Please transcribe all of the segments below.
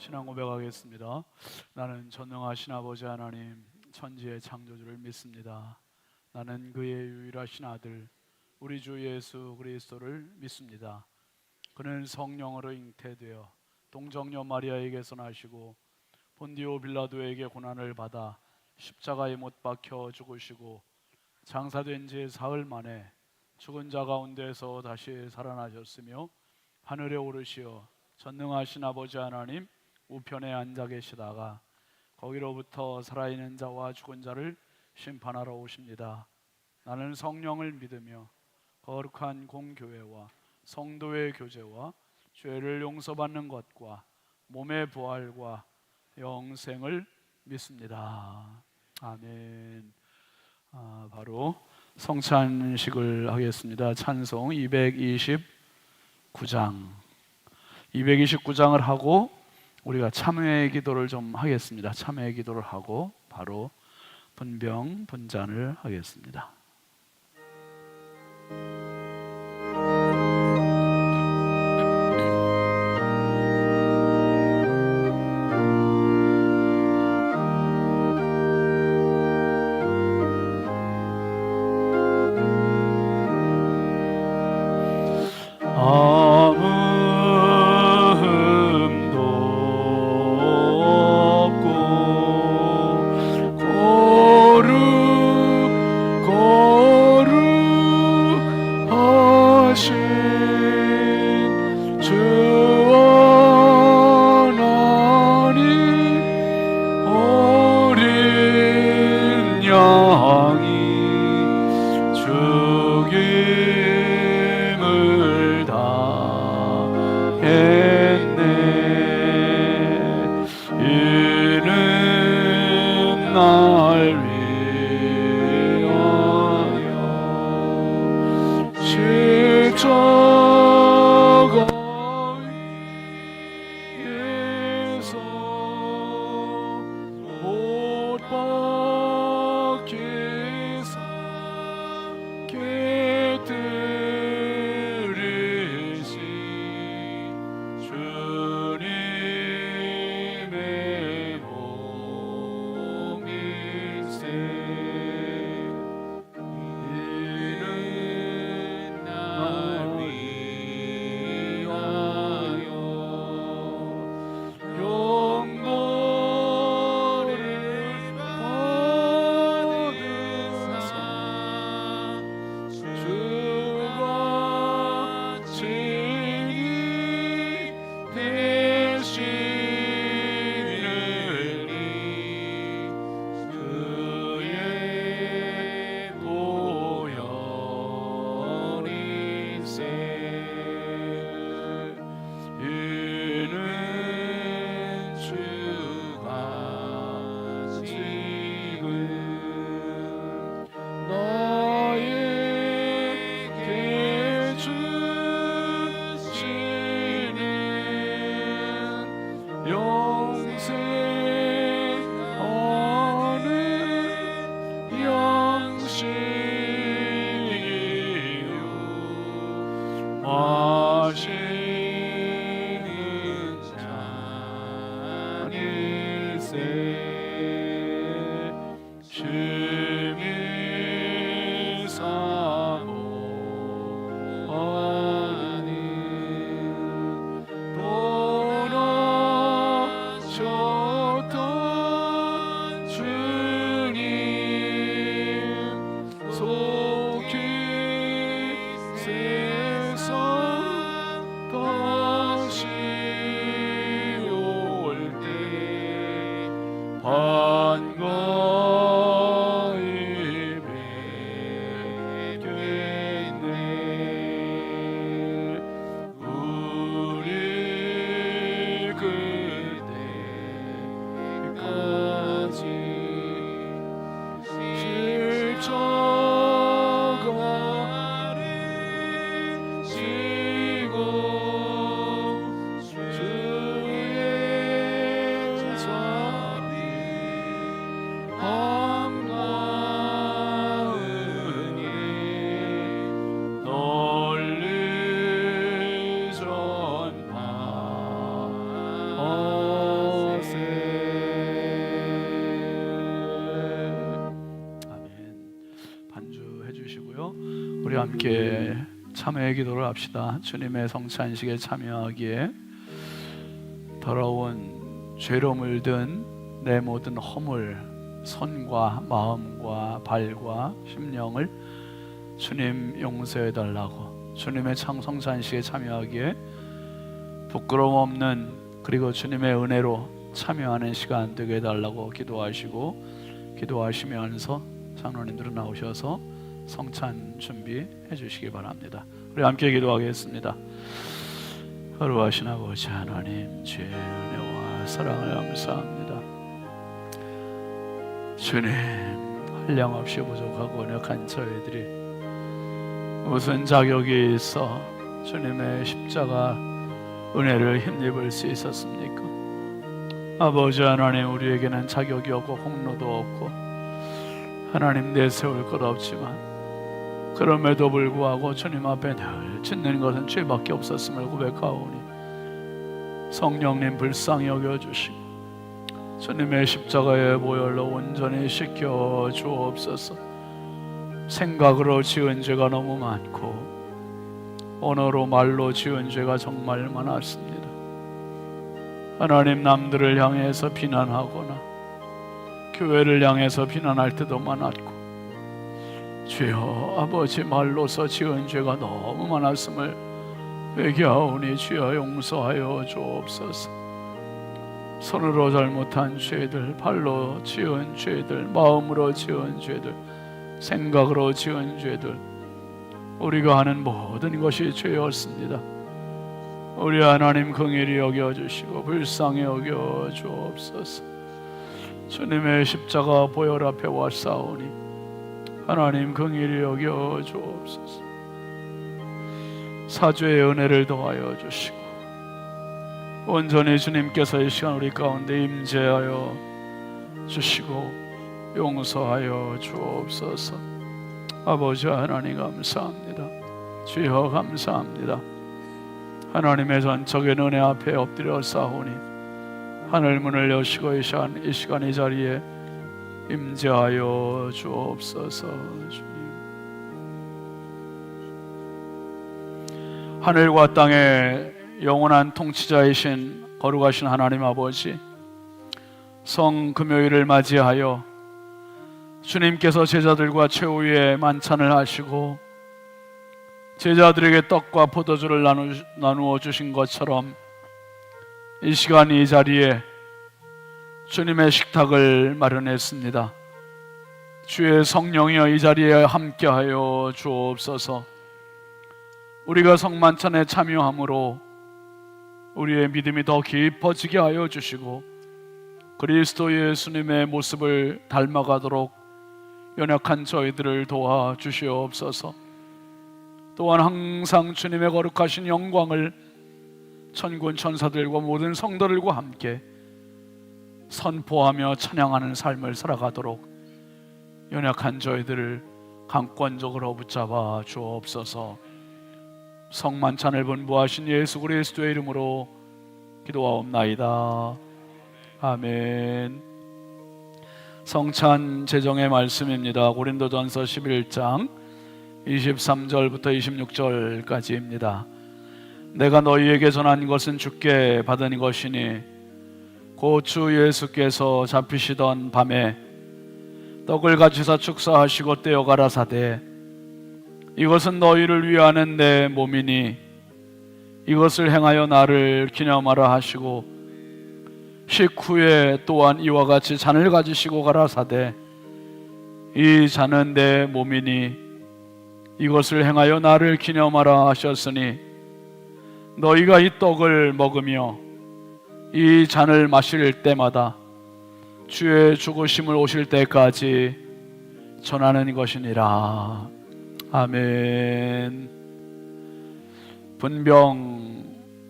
신앙 고백하겠습니다. 나는 전능하신 아버지 하나님, 천지의 창조주를 믿습니다. 나는 그의 유일하신 아들 우리 주 예수 그리스도를 믿습니다. 그는 성령으로 잉태되어 동정녀 마리아에게서 나시고 본디오 빌라도에게 고난을 받아 십자가에 못 박혀 죽으시고 장사된 지 사흘 만에 죽은 자 가운데서 다시 살아나셨으며 하늘에 오르시어 전능하신 아버지 하나님 우편에 앉아 계시다가 거기로부터 살아있는 자와 죽은 자를 심판하러 오십니다. 나는 성령을 믿으며 거룩한 공교회와 성도의 교제와 죄를 용서받는 것과 몸의 부활과 영생을 믿습니다. 아멘. 바로 성찬식을 하겠습니다. 찬송 229장을 하고 우리가 참회의 기도를 좀 하겠습니다. 참회의 기도를 하고 바로 분병 분잔을 하겠습니다. 우리 함께 참회의 기도를 합시다. 주님의 성찬식에 참여하기에 더러운 죄로 물든 내 모든 허물, 손과 마음과 발과 심령을 주님 용서해 달라고, 주님의 성찬식에 참여하기에 부끄러움 없는, 그리고 주님의 은혜로 참여하는 시간 되게 해달라고 기도하시고, 기도하시면서 장로님들은 나오셔서 성찬 준비해 주시기 바랍니다. 우리 함께 기도하겠습니다. 거룩하신 아버지 하나님, 주의 은혜와 사랑을 감사합니다. 주님, 한량없이 부족하고 연약한 저희들이 무슨 자격이 있어 주님의 십자가 은혜를 힘입을 수 있었습니까? 아버지 하나님, 우리에게는 자격이 없고 공로도 없고 하나님 내세울 것 없지만, 그럼에도 불구하고 주님 앞에 늘 짓는 것은 죄밖에 없었음을 고백하오니 성령님 불쌍히 여겨주시고 주님의 십자가의 보혈로 온전히 씻겨 주옵소서. 생각으로 지은 죄가 너무 많고 언어로 말로 지은 죄가 정말 많았습니다. 하나님, 남들을 향해서 비난하거나 교회를 향해서 비난할 때도 많았고, 주여 아버지, 말로서 지은 죄가 너무 많았음을 회개하오니 주여 용서하여 주옵소서. 손으로 잘못한 죄들, 발로 지은 죄들, 마음으로 지은 죄들, 생각으로 지은 죄들, 우리가 하는 모든 것이 죄였습니다. 우리 하나님 긍휼히 여겨주시고 불쌍히 여겨주옵소서. 주님의 십자가 보혈 앞에 왔사오니 하나님 긍휼히 여겨 주옵소서. 사죄의 은혜를 더하여 주시고 온전히 주님께서 이 시간 우리 가운데 임재하여 주시고 용서하여 주옵소서. 아버지 하나님 감사합니다. 주여 감사합니다. 하나님의 전적인 은혜 앞에 엎드려 싸우니 하늘 문을 여시고 이 시간 이 자리에 임재하여 주옵소서. 주님, 하늘과 땅의 영원한 통치자이신 거룩하신 하나님 아버지, 성금요일을 맞이하여 주님께서 제자들과 최후의 만찬을 하시고 제자들에게 떡과 포도주를 나누어 주신 것처럼 이 시간 이 자리에 주님의 식탁을 마련했습니다. 주의 성령이여 이 자리에 함께하여 주옵소서. 우리가 성만찬에 참여함으로 우리의 믿음이 더 깊어지게 하여 주시고 그리스도 예수님의 모습을 닮아가도록 연약한 저희들을 도와 주시옵소서. 또한 항상 주님의 거룩하신 영광을 천군 천사들과 모든 성도들과 함께 선포하며 찬양하는 삶을 살아가도록 연약한 저희들을 강권적으로 붙잡아 주옵소서. 성만찬을 분부하신 예수 그리스도의 이름으로 기도하옵나이다. 아멘. 성찬 제정의 말씀입니다. 고린도전서 11장 23절부터 26절까지입니다. 내가 너희에게 전한 것은 주께 받은 것이니 곧 주 예수께서 잡히시던 밤에 떡을 가지사 축사하시고 떼어 가라사대 이것은 너희를 위하는 내 몸이니 이것을 행하여 나를 기념하라 하시고 식후에 또한 이와 같이 잔을 가지시고 가라사대 이 잔은 내 몸이니 이것을 행하여 나를 기념하라 하셨으니 너희가 이 떡을 먹으며 이 잔을 마실 때마다 주의 죽으심을 오실 때까지 전하는 것이니라. 아멘.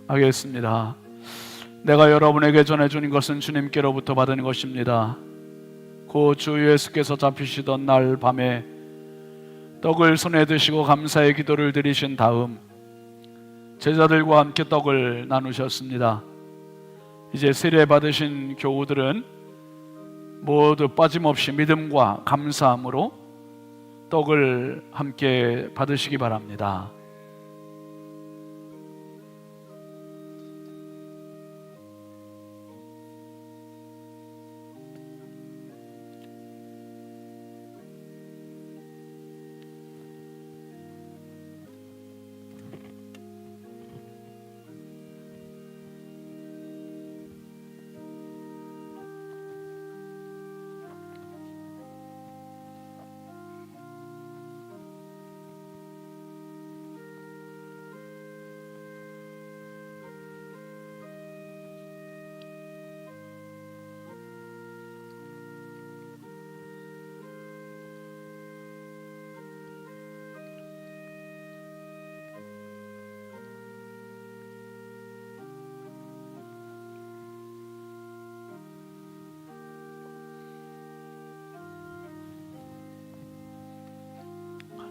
분병하겠습니다. 내가 여러분에게 전해주는 것은 주님께로부터 받은 것입니다. 곧 주 예수께서 잡히시던 날 밤에 떡을 손에 드시고 감사의 기도를 드리신 다음 제자들과 함께 떡을 나누셨습니다. 이제 세례 받으신 교우들은 모두 빠짐없이 믿음과 감사함으로 떡을 함께 받으시기 바랍니다.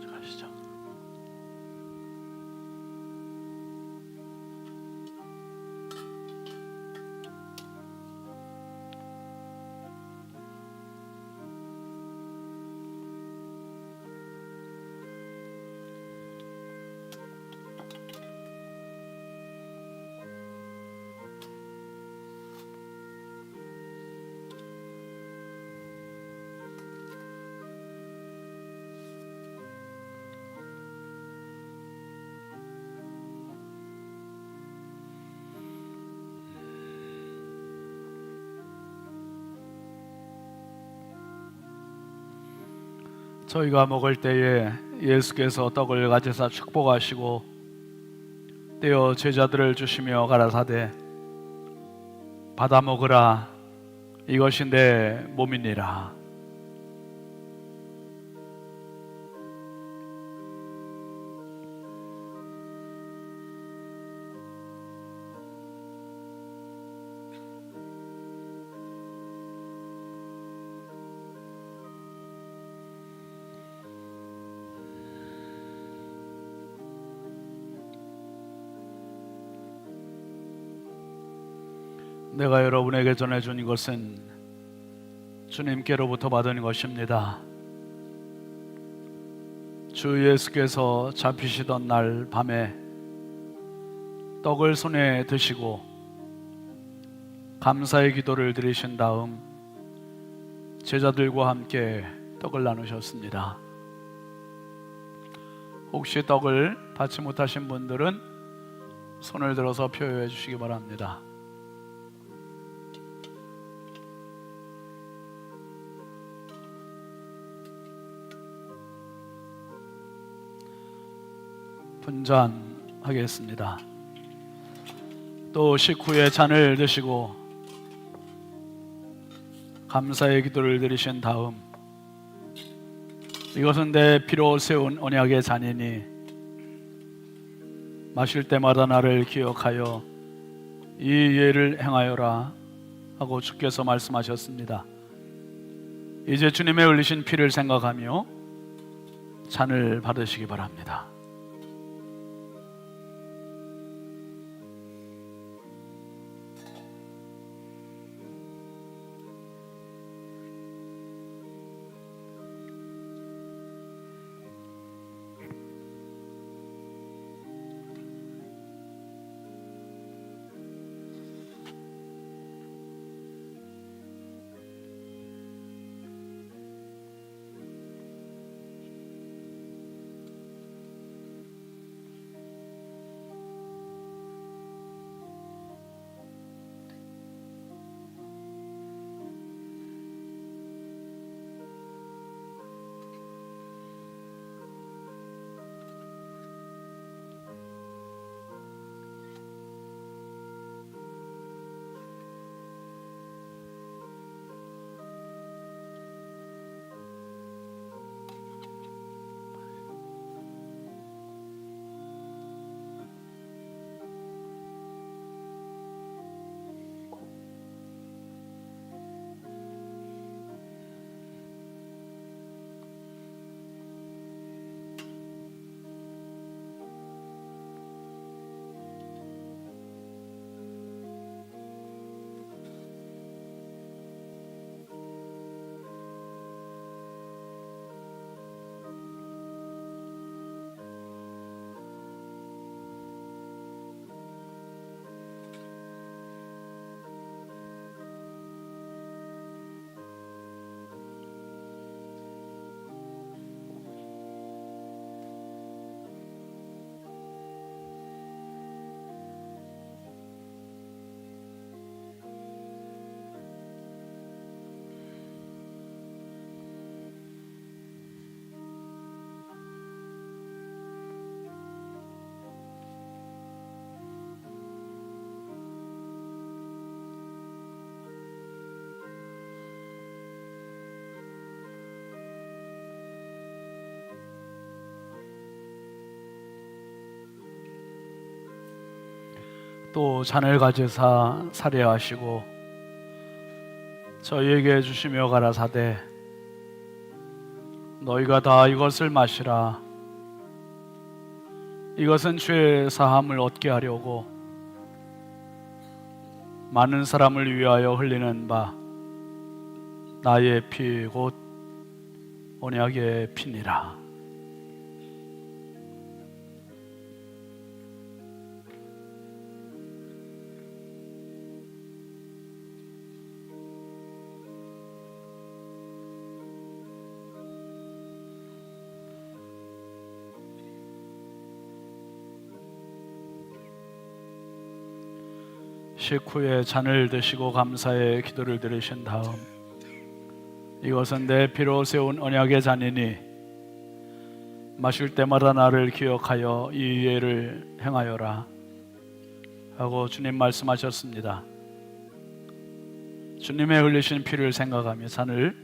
가져가시죠. 저희가 먹을 때에 예수께서 떡을 가져사 축복하시고 떼어 제자들을 주시며 가라사대 받아 먹으라 이것이 내 몸이니라. 내가 여러분에게 전해준 이것은 주님께로부터 받은 것입니다. 주 예수께서 잡히시던 날 밤에 떡을 손에 드시고 감사의 기도를 드리신 다음 제자들과 함께 떡을 나누셨습니다. 혹시 떡을 받지 못하신 분들은 손을 들어서 표효해 주시기 바랍니다. 분잔하겠습니다. 또 식후에 잔을 드시고 감사의 기도를 드리신 다음 이것은 내 피로 세운 언약의 잔이니 마실 때마다 나를 기억하여 이 예를 행하여라 하고 주께서 말씀하셨습니다. 이제 주님의 흘리신 피를 생각하며 잔을 받으시기 바랍니다. 또 잔을 가지사 살해하시고 저희에게 주시며 가라사대 너희가 다 이것을 마시라. 이것은 죄 사함을 얻게 하려고 많은 사람을 위하여 흘리는 바 나의 피 곧 언약의 피니라. 식후에 잔을 드시고 감사의 기도를 드리신 다음 이것은 내 피로 세운 언약의 잔이니 마실 때마다 나를 기억하여 이 예를 행하여라 하고 주님 말씀하셨습니다. 주님의 흘리신 피를 생각하며 잔을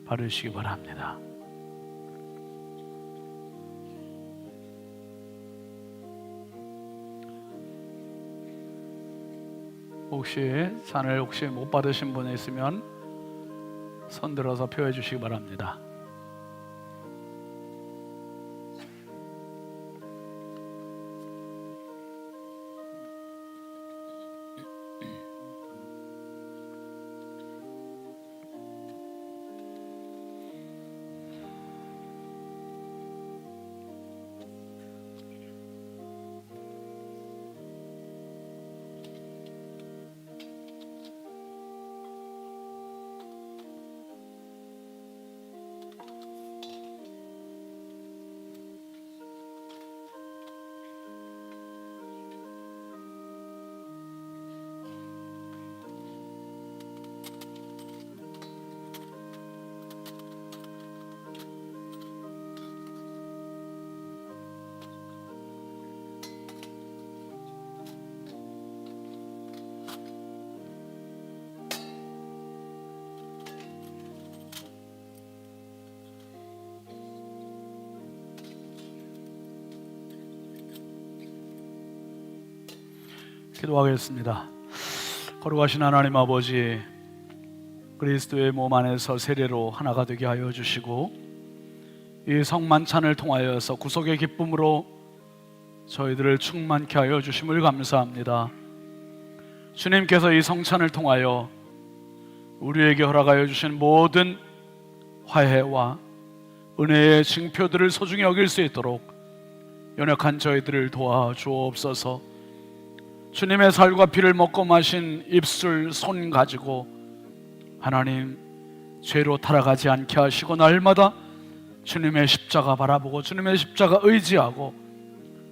바르시기 바랍니다. 혹시 잔을 못 받으신 분이 있으면 손 들어서 표해 주시기 바랍니다. 기도하겠습니다. 거룩하신 하나님 아버지, 그리스도의 몸 안에서 세례로 하나가 되게 하여 주시고 이 성만찬을 통하여서 구속의 기쁨으로 저희들을 충만케 하여 주심을 감사합니다. 주님께서 이 성찬을 통하여 우리에게 허락하여 주신 모든 화해와 은혜의 징표들을 소중히 여길 수 있도록 연약한 저희들을 도와주옵소서. 주님의 살과 피를 먹고 마신 입술, 손 가지고 하나님 죄로 타락하지 않게 하시고 날마다 주님의 십자가 바라보고 주님의 십자가 의지하고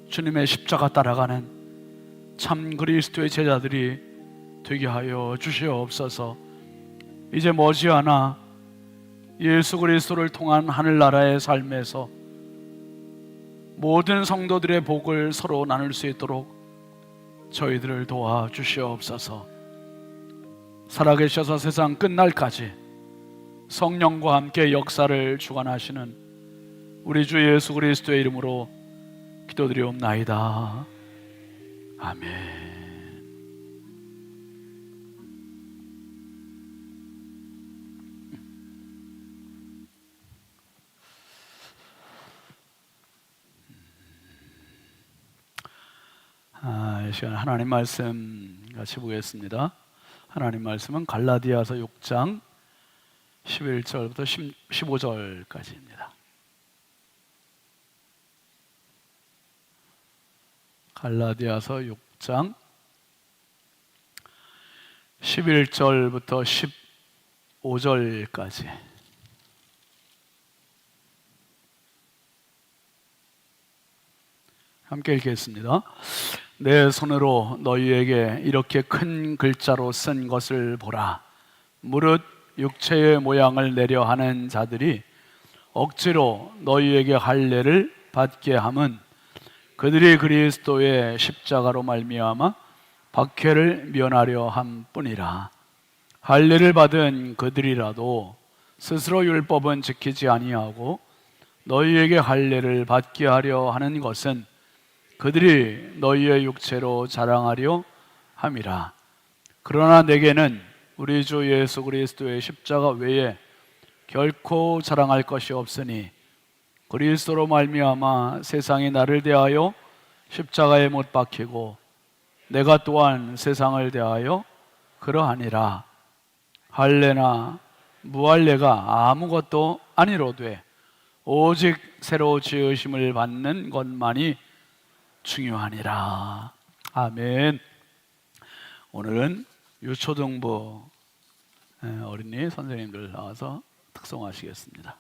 주님의 십자가 따라가는 참 그리스도의 제자들이 되게 하여 주시옵소서. 이제 머지않아 예수 그리스도를 통한 하늘나라의 삶에서 모든 성도들의 복을 서로 나눌 수 있도록 저희들을 도와주시옵소서. 살아계셔서 세상 끝날까지 성령과 함께 역사를 주관하시는 우리 주 예수 그리스도의 이름으로 기도드리옵나이다. 아멘. 이 시간 하나님 말씀 같이 보겠습니다. 하나님 말씀은 갈라디아서 6장 11절부터 15절까지입니다. 갈라디아서 6장 11절부터 15절까지. 함께 읽겠습니다. 내 손으로 너희에게 이렇게 큰 글자로 쓴 것을 보라. 무릇 육체의 모양을 내려 하는 자들이 억지로 너희에게 할례를 받게 함은 그들이 그리스도의 십자가로 말미암아 박해를 면하려 함뿐이라. 할례를 받은 그들이라도 스스로 율법은 지키지 아니하고 너희에게 할례를 받게 하려 하는 것은 그들이 너희의 육체로 자랑하려 함이라. 그러나 내게는 우리 주 예수 그리스도의 십자가 외에 결코 자랑할 것이 없으니 그리스도로 말미암아 세상이 나를 대하여 십자가에 못 박히고 내가 또한 세상을 대하여 그러하니라. 할례나 무할례가 아무것도 아니로되 오직 새로 지으심을 받는 것만이 중요하니라. 아멘. 오늘은 유초등부 어린이 선생님들 나와서 특송하시겠습니다.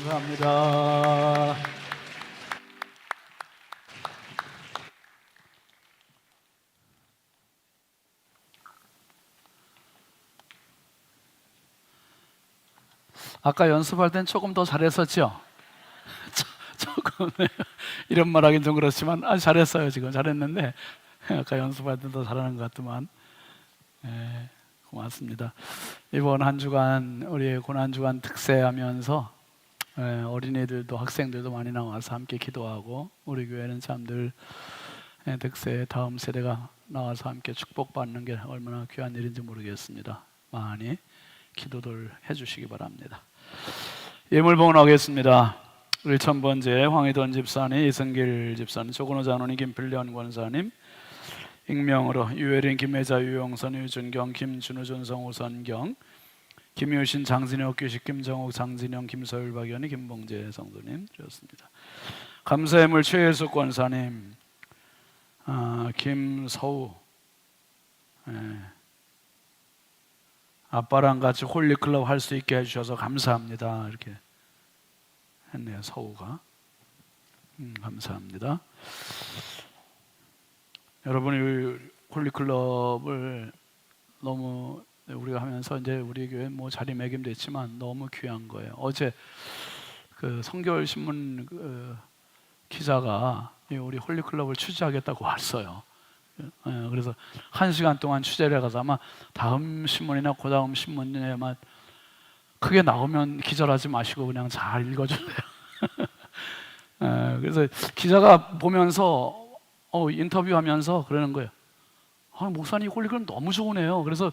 감사합니다. 아까 연습할 땐 조금 더 잘했었죠? 조금 이런 말 하긴 좀 그렇지만 잘했어요. 지금 잘했는데 아까 연습할 땐 더 잘하는 것 같더만. 고맙습니다. 이번 한 주간 우리 고난주간 특세하면서 어린이들도 학생들도 많이 나와서 함께 기도하고 우리 교회는 참들 특세 다음 세대가 나와서 함께 축복받는 게 얼마나 귀한 일인지 모르겠습니다. 많이 기도를 해주시기 바랍니다. 예물 봉헌하겠습니다. 우리 첫 번째 황희돈 집사님, 이승길 집사님, 조근호 장로님, 김필련 권사님, 익명으로 유혜린, 김혜자, 유영선, 유준경, 김준우, 전성우, 선경, 김효신, 장진혁, 규식, 김정욱, 장진영, 김서율, 박연희, 김봉재 성도님 드렸습니다. 감사예물 최혜숙 권사님, 김서우, 아빠랑 같이 홀리클럽 할 수 있게 해주셔서 감사합니다. 이렇게 했네요. 서우가. 감사합니다. 여러분이 홀리클럽을 너무 우리가 하면서 이제 우리 교회 뭐 자리매김도 있지만 너무 귀한 거예요. 어제 그 성결신문 기자가 우리 홀리클럽을 취재하겠다고 왔어요. 그래서 1시간 동안 취재를 해가서 아마 다음 신문이나 그 다음 신문에만 크게 나오면 기절하지 마시고 그냥 잘 읽어주세요. 그래서 기자가 보면서 인터뷰하면서 그러는 거예요. 목사님 홀리클럽 너무 좋으네요. 그래서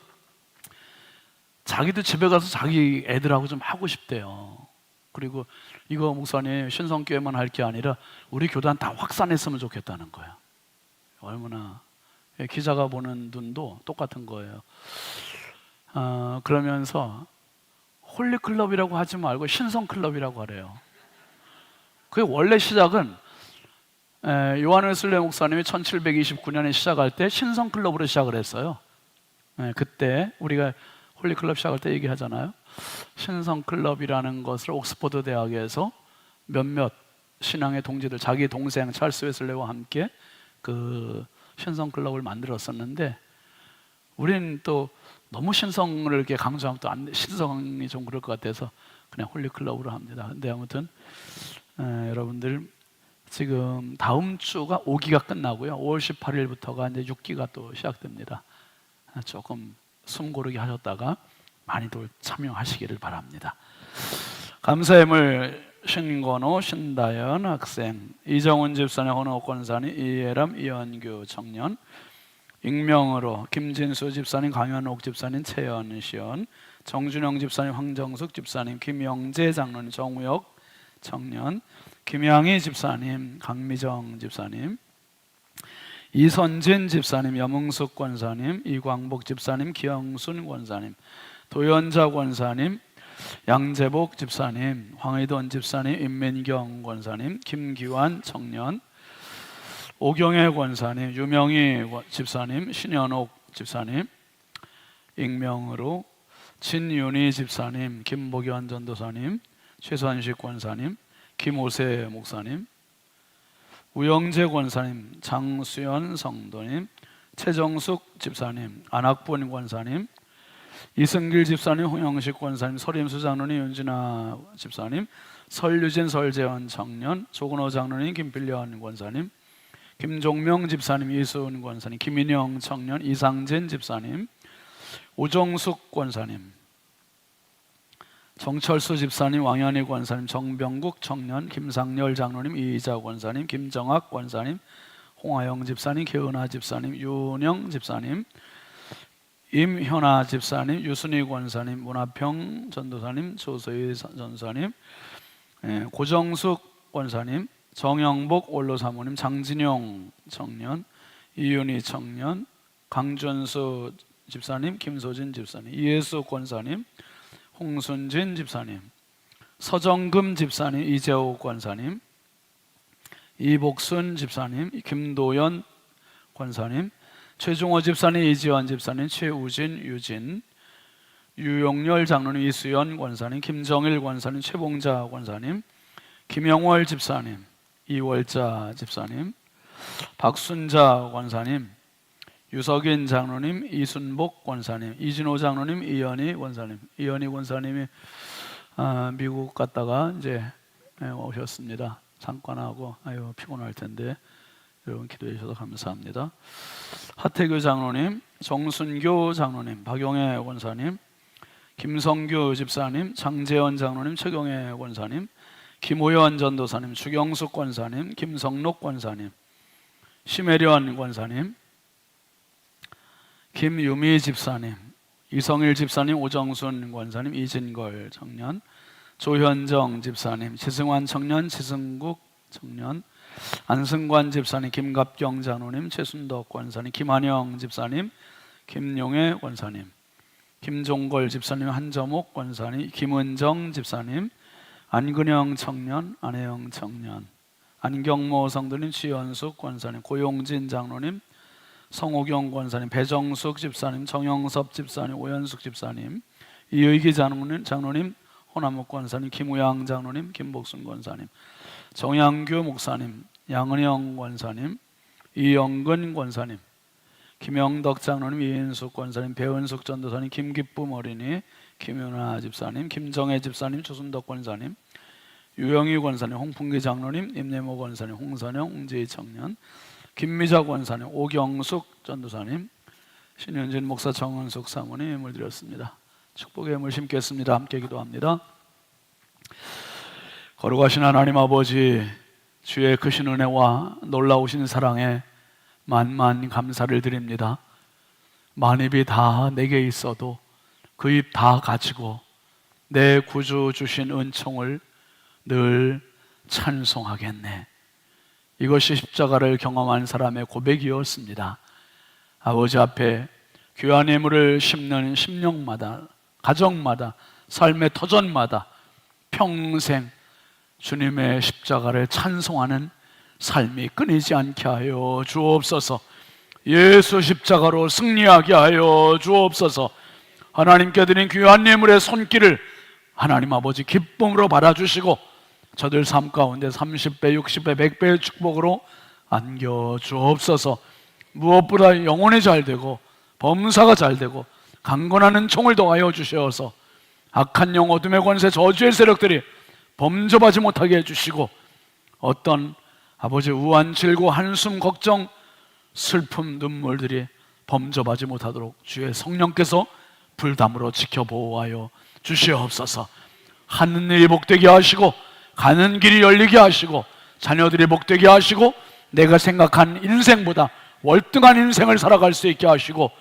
자기도 집에 가서 자기 애들하고 좀 하고 싶대요. 그리고 이거 목사님 신성교회만 할 게 아니라 우리 교단 다 확산했으면 좋겠다는 거예요. 얼마나 기자가 보는 눈도 똑같은 거예요. 그러면서 홀리클럽이라고 하지 말고 신성클럽이라고 하래요. 그 원래 시작은 요한 웨슬레 목사님이 1729년에 시작할 때 신성클럽으로 시작을 했어요. 그때 우리가 홀리클럽 시작할 때 얘기하잖아요. 신성클럽이라는 것을 옥스퍼드 대학에서 몇몇 신앙의 동지들, 자기 동생 찰스 웨슬레와 함께 그 신성클럽을 만들었었는데, 우리는 또 너무 신성을 이렇게 강조하면 또 신성이 좀 그럴 것 같아서 그냥 홀리클럽으로 합니다. 근데 아무튼 여러분들 지금 다음 주가 5기가 끝나고요. 5월 18일부터가 이제 6기가 또 시작됩니다. 조금 숨 고르게 하셨다가 많이들 참여하시기를 바랍니다. 감사예물 신건호, 신다연 학생, 이정훈 집사님, 헌호 권사님, 이예람, 이현규 청년, 익명으로 김진수 집사님, 강현옥 집사님, 최연시연, 정준영 집사님, 황정숙 집사님, 김영재 장로님, 정우혁 청년, 김양희 집사님, 강미정 집사님, 이선진 집사님, 염흥숙 권사님, 이광복 집사님, 기영순 권사님, 도연자 권사님, 양재복 집사님, 황희돈 집사님, 임민경 권사님, 김기환 청년, 오경혜 권사님, 유명희 집사님, 신현옥 집사님, 익명으로 진윤희 집사님, 김복연 전도사님, 최선식 권사님, 김오세 목사님, 우영재 권사님, 장수연 성도님, 최정숙 집사님, 안학분 권사님, 이승길 집사님, 홍영식 권사님, 서림수 장로님, 윤진아 집사님, 설유진 설재원 청년, 조근호 장로님, 김필련 권사님, 김종명 집사님, 이수은 권사님, 김인영 청년, 이상진 집사님, 오정숙 권사님, 정철수 집사님, 왕현희 권사님, 정병국 청년, 김상열 장로님, 이희자 권사님, 김정학 권사님, 홍하영 집사님, 개은하 집사님, 윤영 집사님, 임현아 집사님, 유순희 권사님, 문화평 전도사님, 조소희 전사님, 고정숙 권사님, 정영복 원로 사모님, 장진용 청년, 이윤희 청년, 강준수 집사님, 김소진 집사님, 이예수 권사님, 홍순진 집사님, 서정금 집사님, 이재호 권사님, 이복순 집사님, 김도연 권사님, 최종호 집사님, 이지원 집사님, 최우진, 유진, 유용열 장로님, 이수연 권사님, 김정일 권사님, 최봉자 권사님, 김영월 집사님, 이월자 집사님, 박순자 권사님, 유석인 장로님, 이순복 권사님, 이진호 장로님, 이현희 권사님. 이현희 권사님이 미국 갔다가 이제 오셨습니다. 잠깐하고 피곤할 텐데 여러분 기도해 주셔서 감사합니다. 하태규 장로님, 정순교 장로님, 박용혜 권사님, 김성규 집사님, 장재현 장로님, 최경혜 권사님, 김호연 전도사님, 주경숙 권사님, 김성록 권사님, 심혜련 권사님, 김유미 집사님, 이성일 집사님, 오정순 권사님, 이진걸 청년, 조현정 집사님, 지승환 청년, 지승국 청년, 안승관 집사님, 김갑경 장로님, 최순덕 권사님, 김한영 집사님, 김용애 권사님, 김종걸 집사님, 한저목 권사님, 김은정 집사님, 안근영 청년, 안혜영 청년, 안경모 성도님, 지연숙 권사님, 고용진 장로님, 성호경 권사님, 배정숙 집사님, 정영섭 집사님, 오현숙 집사님, 이의기 장로님, 호남목 권사님, 김우양 장로님, 김복순 권사님, 정양규 목사님, 양은영 권사님, 이영근 권사님, 김영덕 장로님, 이인숙 권사님, 배은숙 전도사님, 김기쁨 어린이, 김윤아 집사님, 김정혜 집사님, 조순덕 권사님, 유영희 권사님, 홍풍기 장로님, 임예모 권사님, 홍선영, 홍재희 청년, 김미자 권사님, 오경숙 전도사님, 신현진 목사, 정은숙 사모님 예물 드렸습니다. 축복의 예물 심겠습니다. 함께 기도합니다. 거룩하신 하나님 아버지, 주의 크신 은혜와 놀라우신 사랑에 만만 감사를 드립니다. 만입이 다 내게 있어도 그 입 다 가지고 내 구주 주신 은총을 늘 찬송하겠네. 이것이 십자가를 경험한 사람의 고백이었습니다. 아버지 앞에 귀한 예물을 심는 심령마다, 가정마다, 삶의 터전마다 평생 주님의 십자가를 찬송하는 삶이 끊이지 않게 하여 주옵소서. 예수 십자가로 승리하게 하여 주옵소서. 하나님께 드린 귀한 예물의 손길을 하나님 아버지 기쁨으로 받아주시고 저들 삶 가운데 30배, 60배, 100배의 축복으로 안겨 주옵소서. 무엇보다 영혼이 잘되고 범사가 잘되고 강건하는 총을 더하여 주셔서 악한 영, 어둠의 권세, 저주의 세력들이 범접하지 못하게 해주시고 어떤 아버지 우한, 질고, 한숨, 걱정, 슬픔, 눈물들이 범접하지 못하도록 주의 성령께서 불담으로 지켜보호하여 주시옵소서. 하는 일이 복되게 하시고 가는 길이 열리게 하시고 자녀들이 복되게 하시고 내가 생각한 인생보다 월등한 인생을 살아갈 수 있게 하시고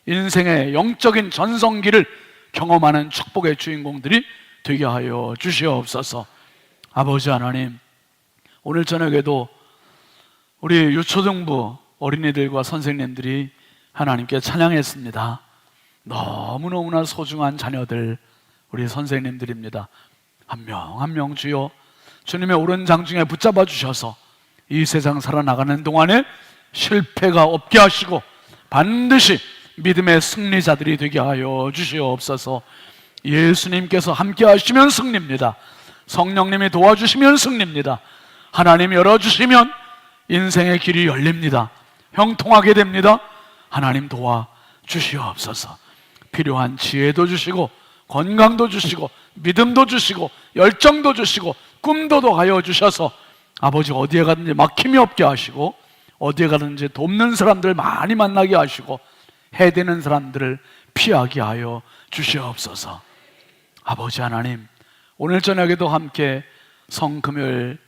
인생의 영적인 전성기를 경험하는 축복의 주인공들이 되게 하여 주시옵소서. 아버지 하나님, 오늘 저녁에도 우리 유초등부 어린이들과 선생님들이 하나님께 찬양했습니다. 너무너무나 소중한 자녀들, 우리 선생님들입니다. 한 명 한 명 주여 주님의 오른 장중에 붙잡아 주셔서 이 세상 살아나가는 동안에 실패가 없게 하시고 반드시 믿음의 승리자들이 되게 하여 주시옵소서. 예수님께서 함께 하시면 승리입니다. 성령님이 도와주시면 승리입니다. 하나님 열어주시면 인생의 길이 열립니다. 형통하게 됩니다. 하나님 도와주시옵소서. 필요한 지혜도 주시고 건강도 주시고 믿음도 주시고 열정도 주시고 꿈도 더하여 주셔서 아버지 어디에 가든지 막힘이 없게 하시고 어디에 가든지 돕는 사람들 많이 만나게 하시고 해대는 사람들을 피하게 하여 주시옵소서. 아버지 하나님, 오늘 저녁에도 함께 성금요일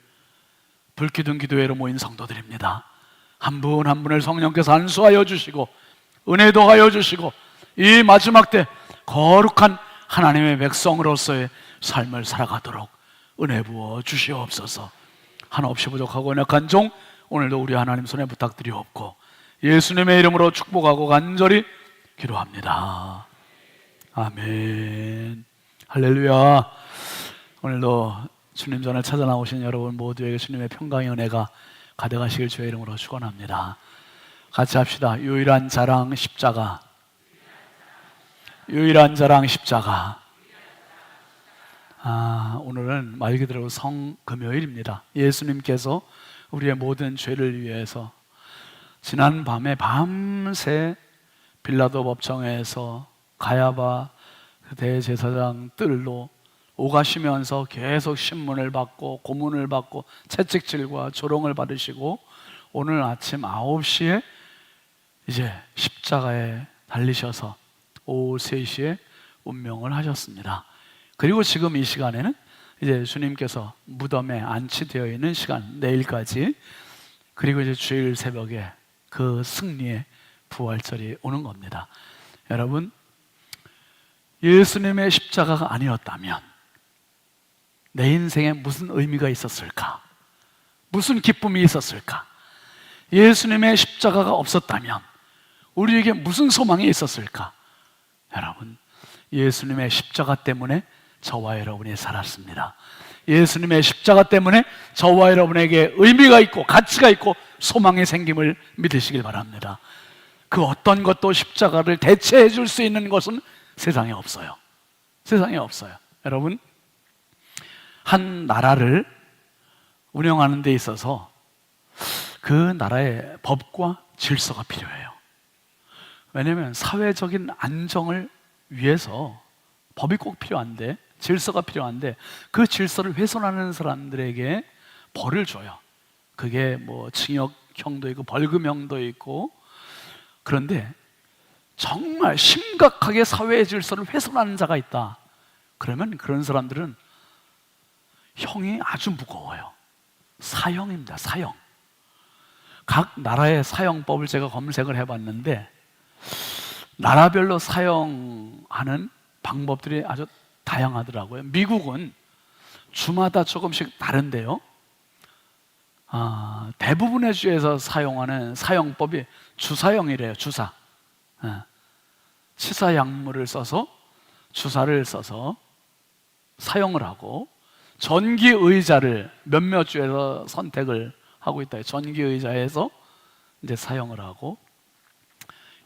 불기둥 기도회로 모인 성도들입니다. 한 분 한 분을 성령께서 안수하여 주시고 은혜 더하여 주시고 이 마지막 때 거룩한 하나님의 백성으로서의 삶을 살아가도록 은혜 부어 주시옵소서. 한없이 부족하고 연약한 종 오늘도 우리 하나님 손에 부탁드리옵고 예수님의 이름으로 축복하고 간절히 기도합니다. 아멘. 할렐루야. 오늘도 주님 전에 찾아 나오신 여러분 모두에게 주님의 평강의 은혜가 가득하시길 주의 이름으로 축원합니다. 같이 합시다. 유일한 자랑 십자가. 유일한 자랑 십자가. 오늘은 말 그대로 성금요일입니다. 예수님께서 우리의 모든 죄를 위해서 지난 밤에 밤새 빌라도 법정에서 가야바 대제사장 뜰로 오가시면서 계속 신문을 받고 고문을 받고 채찍질과 조롱을 받으시고 오늘 아침 9시에 이제 십자가에 달리셔서 오후 3시에 운명을 하셨습니다. 그리고 지금 이 시간에는 이제 주님께서 무덤에 안치되어 있는 시간, 내일까지, 그리고 이제 주일 새벽에 그 승리의 부활절이 오는 겁니다. 여러분, 예수님의 십자가가 아니었다면 내 인생에 무슨 의미가 있었을까? 무슨 기쁨이 있었을까? 예수님의 십자가가 없었다면 우리에게 무슨 소망이 있었을까? 여러분, 예수님의 십자가 때문에 저와 여러분이 살았습니다. 예수님의 십자가 때문에 저와 여러분에게 의미가 있고 가치가 있고 소망이 생김을 믿으시길 바랍니다. 그 어떤 것도 십자가를 대체해 줄 수 있는 것은 세상에 없어요. 세상에 없어요. 여러분, 한 나라를 운영하는 데 있어서 그 나라의 법과 질서가 필요해요. 왜냐하면 사회적인 안정을 위해서 법이 꼭 필요한데, 질서가 필요한데, 그 질서를 훼손하는 사람들에게 벌을 줘요. 그게 뭐 징역형도 있고 벌금형도 있고. 그런데 정말 심각하게 사회의 질서를 훼손하는 자가 있다. 그러면 그런 사람들은 형이 아주 무거워요. 사형입니다. 사형. 각 나라의 사형법을 제가 검색을 해봤는데 나라별로 사형하는 방법들이 아주 다양하더라고요. 미국은 주마다 조금씩 다른데요. 대부분의 주에서 사용하는 사형법이 주사형이래요. 주사. 치사 약물을 써서 주사를 써서 사용을 하고, 전기의자를 몇몇 주에서 선택을 하고 있다. 전기의자에서 이제 사용을 하고,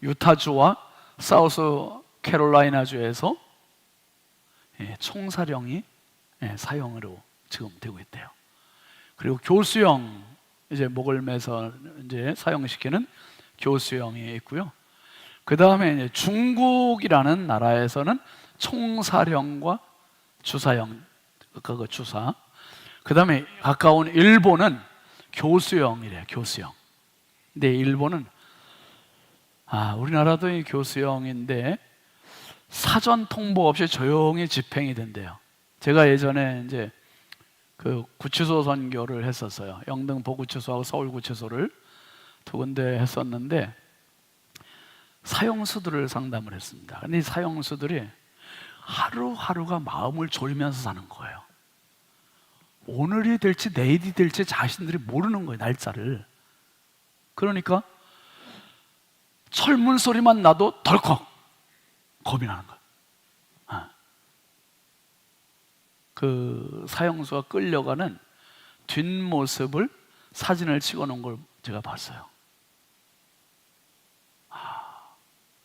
유타주와 사우스 캐롤라이나 주에서 총사령이 사형으로 지금 되고 있대요. 그리고 교수형, 이제 목을 매서 이제 사형시키는 교수형이 있고요. 그 다음에 중국이라는 나라에서는 총사령과 주사형, 그 주사. 그 다음에 가까운 일본은 교수형이래요. 교수형. 근데 일본은 우리나라도 이 교수형인데 사전 통보 없이 조용히 집행이 된대요. 제가 예전에 이제 그 구치소 선교를 했었어요. 영등 보구치소하고 서울구치소를 두 군데 했었는데 사형수들을 상담을 했습니다. 근데 이 사형수들이 하루하루가 마음을 졸이면서 사는 거예요. 오늘이 될지 내일이 될지 자신들이 모르는 거예요. 날짜를. 그러니까 철문 소리만 나도 덜컥 겁이 나는 거예요. 그 사형수가 끌려가는 뒷모습을 사진을 찍어놓은 걸 제가 봤어요.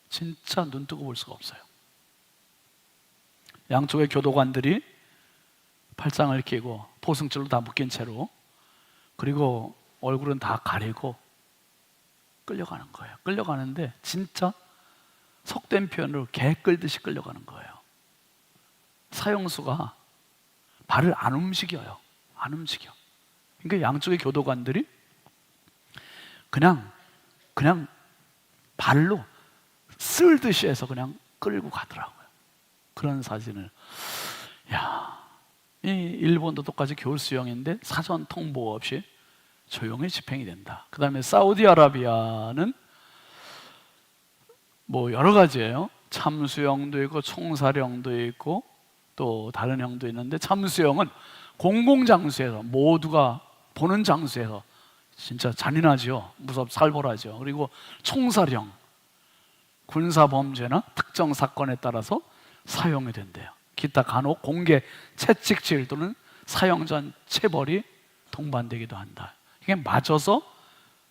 진짜 눈 뜨고 볼 수가 없어요. 양쪽의 교도관들이 팔짱을 끼고 포승줄로 다 묶인 채로, 그리고 얼굴은 다 가리고 끌려가는 거예요. 끌려가는데 진짜 속된 표현으로 개 끌듯이 끌려가는 거예요. 사형수가 발을 안 움직여요. 안 움직여. 그러니까 양쪽의 교도관들이 그냥 발로 쓸듯이 해서 그냥 끌고 가더라고요. 그런 사진을. 이 일본도 똑같이 교수형인데 사전 통보 없이 조용히 집행이 된다. 그 다음에 사우디아라비아는 뭐 여러 가지예요. 참수형도 있고 총사령도 있고 또 다른 형도 있는데, 참수형은 공공장소에서, 모두가 보는 장소에서, 진짜 잔인하죠. 살벌하죠. 그리고 총사령, 군사범죄나 특정 사건에 따라서 사용이 된대요. 기타 간혹 공개 채찍질 또는 사형 전 체벌이 동반되기도 한다. 이게 맞아서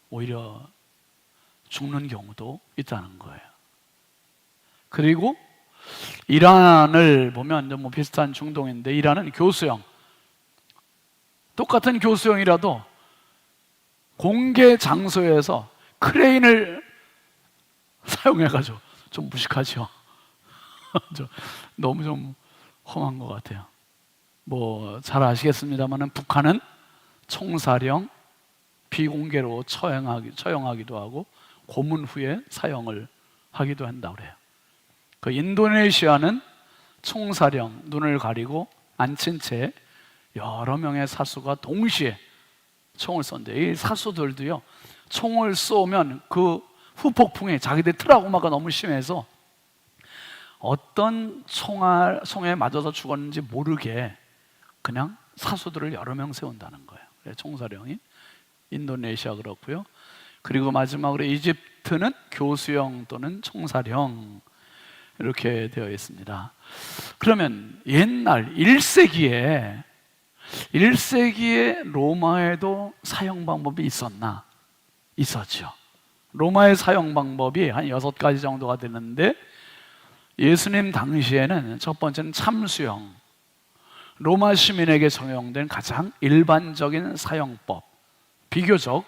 오히려 죽는 경우도 있다는 거예요. 그리고 이란을 보면 뭐 비슷한 중동인데, 이란은 교수형, 똑같은 교수형이라도 공개 장소에서 크레인을 사용해가지고, 좀 무식하죠. 너무 좀 험한 것 같아요. 뭐 잘 아시겠습니다만은 북한은 총사령, 비공개로 처형하기도 하고 고문 후에 사형을 하기도 한다고 그래요. 그 인도네시아는 총사령, 눈을 가리고 앉힌 채 여러 명의 사수가 동시에 총을 쏜대요. 이 사수들도요, 총을 쏘면 그 후폭풍에 자기들 트라우마가 너무 심해서 어떤 총에 맞아서 죽었는지 모르게 그냥 사수들을 여러 명 세운다는 거예요. 총사령이. 인도네시아 그렇고요. 그리고 마지막으로 이집트는 교수형 또는 총사령 이렇게 되어 있습니다. 그러면 옛날 1세기에 로마에도 사형 방법이 있었나? 있었죠. 로마의 사형 방법이 한 6가지 정도가 되는데, 예수님 당시에는 첫 번째는 참수형, 로마 시민에게 적용된 가장 일반적인 사형법, 비교적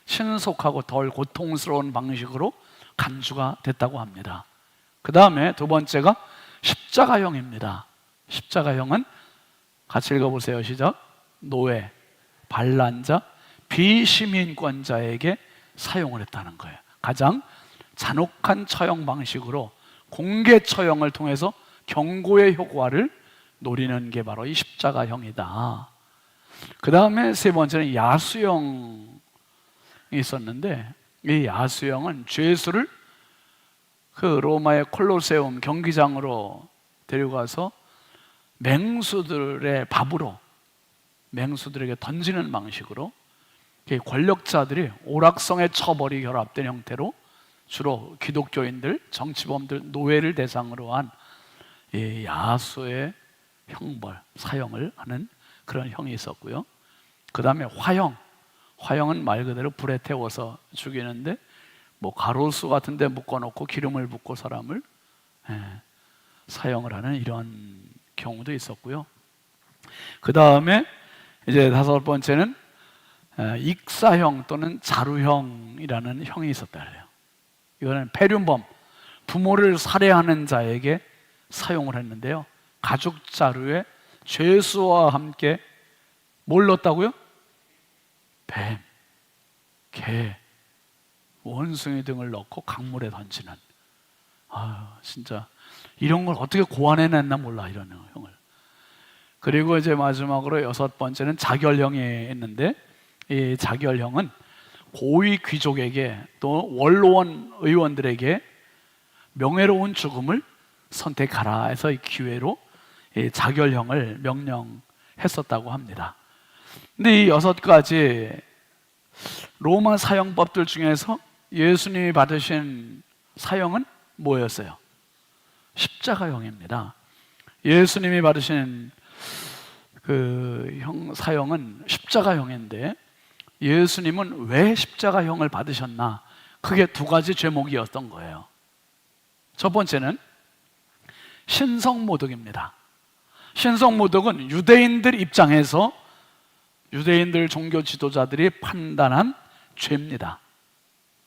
신속하고 덜 고통스러운 방식으로 간주가 됐다고 합니다. 그 다음에 두 번째가 십자가형입니다. 십자가형은 같이 읽어보세요. 시작. 노예, 반란자, 비시민권자에게 사용을 했다는 거예요. 가장 잔혹한 처형 방식으로 공개 처형을 통해서 경고의 효과를 노리는 게 바로 이 십자가형이다. 그 다음에 세 번째는 야수형이 있었는데, 이 야수형은 죄수를 그 로마의 콜로세움 경기장으로 데려가서 맹수들의 밥으로 맹수들에게 던지는 방식으로, 권력자들이 오락성의 처벌이 결합된 형태로 주로 기독교인들, 정치범들, 노예를 대상으로 한 이 야수의 형벌, 사형을 하는 그런 형이 있었고요. 그 다음에 화형은 말 그대로 불에 태워서 죽이는데, 뭐 가로수 같은 데 묶어놓고 기름을 붓고 사람을 사형을 하는 이런 경우도 있었고요. 그 다음에 이제 5번째는 익사형 또는 자루형이라는 형이 있었다 그래요. 이거는 폐륜범, 부모를 살해하는 자에게 사용을 했는데요. 가죽 자루에 죄수와 함께 뭘 넣었다고요? 뱀, 개, 원숭이 등을 넣고 강물에 던지는, 진짜 이런 걸 어떻게 고안해냈나 몰라, 이런 형을. 그리고 이제 마지막으로 6번째는 자결형이 있는데, 이 자결형은 고위 귀족에게 또 원로원 의원들에게 명예로운 죽음을 선택하라 해서 이 기회로 이 자결형을 명령했었다고 합니다. 근데 이 6가지 로마 사형법들 중에서 예수님이 받으신 사형은 뭐였어요? 십자가형입니다. 예수님이 받으신 그 사형은 십자가형인데, 예수님은 왜 십자가형을 받으셨나? 그게 2가지 죄목이었던 거예요. 첫 번째는 신성모독입니다. 신성모독은 유대인들 입장에서 유대인들 종교 지도자들이 판단한 죄입니다.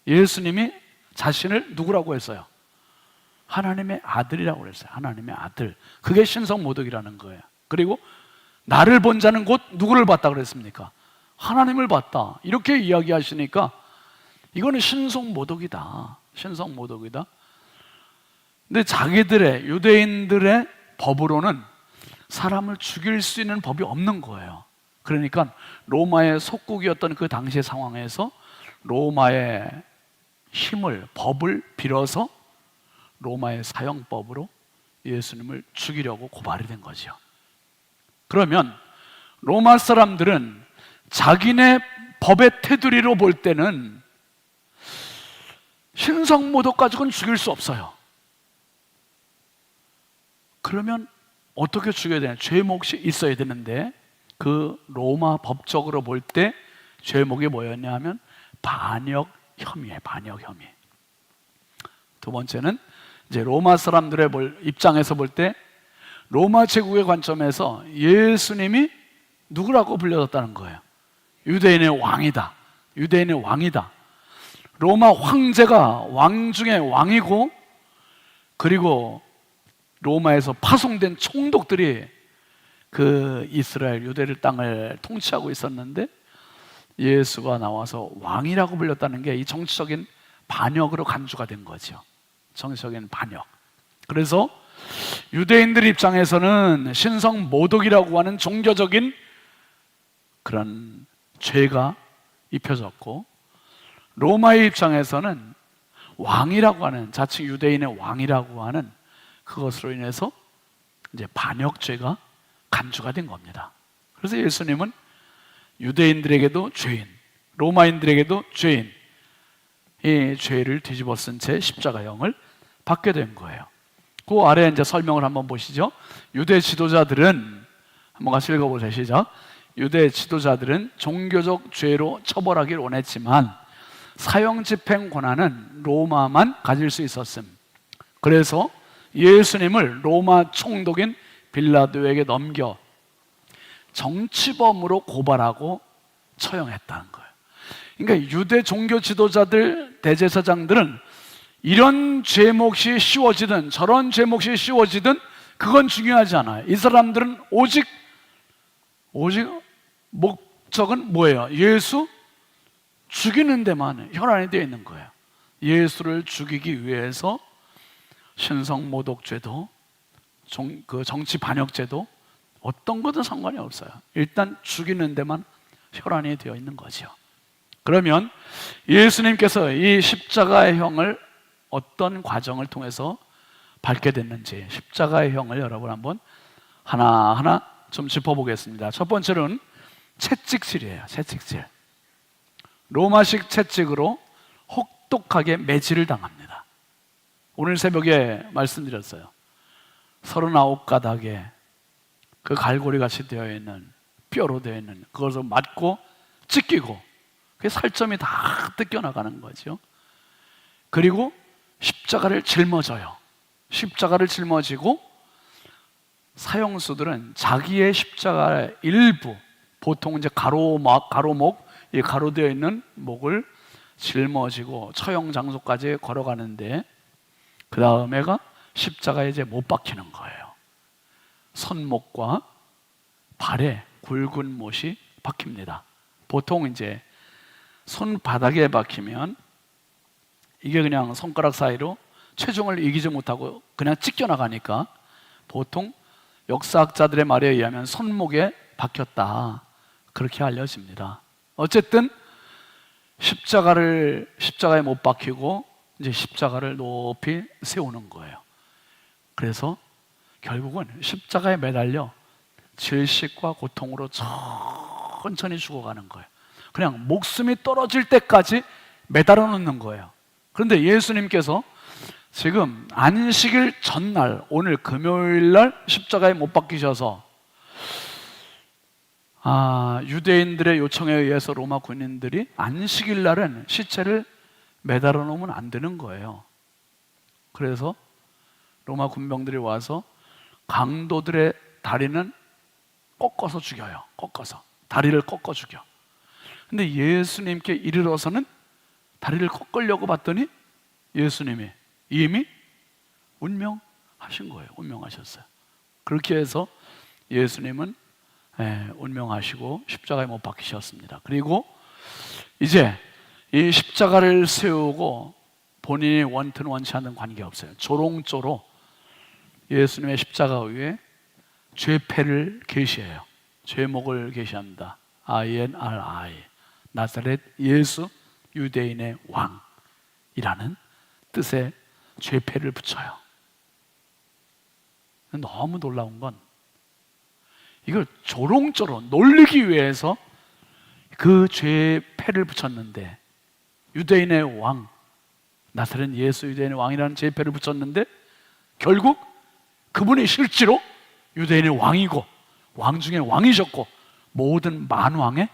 예수님이 자신을 누구라고 했어요? 하나님의 아들이라고 그랬어요. 하나님의 아들. 그게 신성모독이라는 거예요. 그리고 나를 본 자는 곧 누구를 봤다 그랬습니까? 하나님을 봤다. 이렇게 이야기하시니까 이거는 신성모독이다. 신성모독이다. 근데 자기들의, 유대인들의 법으로는 사람을 죽일 수 있는 법이 없는 거예요. 그러니까 로마의 속국이었던 그 당시의 상황에서 로마의 힘을, 법을 빌어서 로마의 사형법으로 예수님을 죽이려고 고발이 된 거죠. 그러면 로마 사람들은 자기네 법의 테두리로 볼 때는 신성모독 가지고는 죽일 수 없어요. 그러면 어떻게 죽여야 되냐? 죄목이 있어야 되는데, 그 로마 법적으로 볼 때 죄목이 뭐였냐 하면 반역 혐의예요. 반역 혐의. 두 번째는 이제 로마 사람들의 입장에서 볼 때, 로마 제국의 관점에서 예수님이 누구라고 불려졌다는 거예요? 유대인의 왕이다. 유대인의 왕이다. 로마 황제가 왕 중에 왕이고, 그리고 로마에서 파송된 총독들이 그 이스라엘 유대를 땅을 통치하고 있었는데, 예수가 나와서 왕이라고 불렸다는 게 이 정치적인 반역으로 간주가 된 거죠. 정치적인 반역. 그래서 유대인들 입장에서는 신성모독이라고 하는 종교적인 그런 죄가 입혀졌고, 로마의 입장에서는 왕이라고 하는, 자칭 유대인의 왕이라고 하는 그것으로 인해서 이제 반역죄가 간주가 된 겁니다. 그래서 예수님은 유대인들에게도 죄인, 로마인들에게도 죄인, 이 죄를 뒤집어 쓴 채 십자가형을 받게 된 거예요. 그 아래 이제 설명을 한번 보시죠. 유대 지도자들은, 한번 같이 읽어보세요. 시작. 유대 지도자들은 종교적 죄로 처벌하기를 원했지만 사형 집행 권한은 로마만 가질 수 있었음. 그래서 예수님을 로마 총독인 빌라도에게 넘겨 정치범으로 고발하고 처형했다는 거예요. 그러니까 유대 종교 지도자들, 대제사장들은 이런 죄몫이 씌워지든 저런 죄몫이 씌워지든 그건 중요하지 않아요. 이 사람들은 오직 목적은 뭐예요? 예수 죽이는 데만 혈안이 되어 있는 거예요. 예수를 죽이기 위해서 신성모독죄도 정치 반역죄도 어떤 것도 상관이 없어요. 일단 죽이는 데만 혈안이 되어 있는 거죠. 그러면 예수님께서 이 십자가의 형을 어떤 과정을 통해서 밟게 됐는지, 십자가의 형을 여러분 한번 하나하나 좀 짚어보겠습니다. 첫 번째로는 채찍질이에요. 채찍질. 로마식 채찍으로 혹독하게 매질을 당합니다. 오늘 새벽에 말씀드렸어요. 39가닥에 그 갈고리 같이 되어 있는, 뼈로 되어 있는 그것을 맞고 찢기고 그 살점이 다 뜯겨나가는 거죠. 그리고 십자가를 짊어져요. 십자가를 짊어지고 사형수들은 자기의 십자가의 일부, 보통 이제 가로목, 이 가로되어 있는 목을 짊어지고 처형 장소까지 걸어가는데 그 다음에가 십자가에 이제 못 박히는 거예요. 손목과 발에 굵은 못이 박힙니다. 보통 이제 손바닥에 박히면 이게 그냥 손가락 사이로 체중을 이기지 못하고 그냥 찢겨나가니까 보통 역사학자들의 말에 의하면 손목에 박혔다, 그렇게 알려집니다. 어쨌든 십자가에 못 박히고 이제 십자가를 높이 세우는 거예요. 그래서 결국은 십자가에 매달려 질식과 고통으로 천천히 죽어가는 거예요. 그냥 목숨이 떨어질 때까지 매달아 놓는 거예요. 그런데 예수님께서 지금 안식일 전날, 오늘 금요일날 십자가에 못 박히셔서 유대인들의 요청에 의해서 로마 군인들이 안식일 날은 시체를 매달아 놓으면 안 되는 거예요. 그래서 로마 군병들이 와서 강도들의 다리는 꺾어서 죽여요. 다리를 꺾어 죽여. 근데 예수님께 이르러서는 다리를 꺾으려고 봤더니 예수님이 이미 운명하신 거예요. 운명하셨어요. 그렇게 해서 예수님은 운명하시고 십자가에 못 박히셨습니다. 그리고 이제 이 십자가를 세우고 본인이 원튼 원치 않는 관계없어요. 조롱조로 예수님의 십자가 위에 죄패를 계시해요. 죄목을 계시합니다. INRI, 나사렛 예수 유대인의 왕이라는 뜻의 죄패를 붙여요. 너무 놀라운 건 이걸 조롱조로 놀리기 위해서 그 죄패를 붙였는데, 유대인의 왕, 나사렛 예수 유대인의 왕이라는 죄패를 붙였는데 결국 그분이 실제로 유대인의 왕이고 왕 중에 왕이셨고 모든 만왕의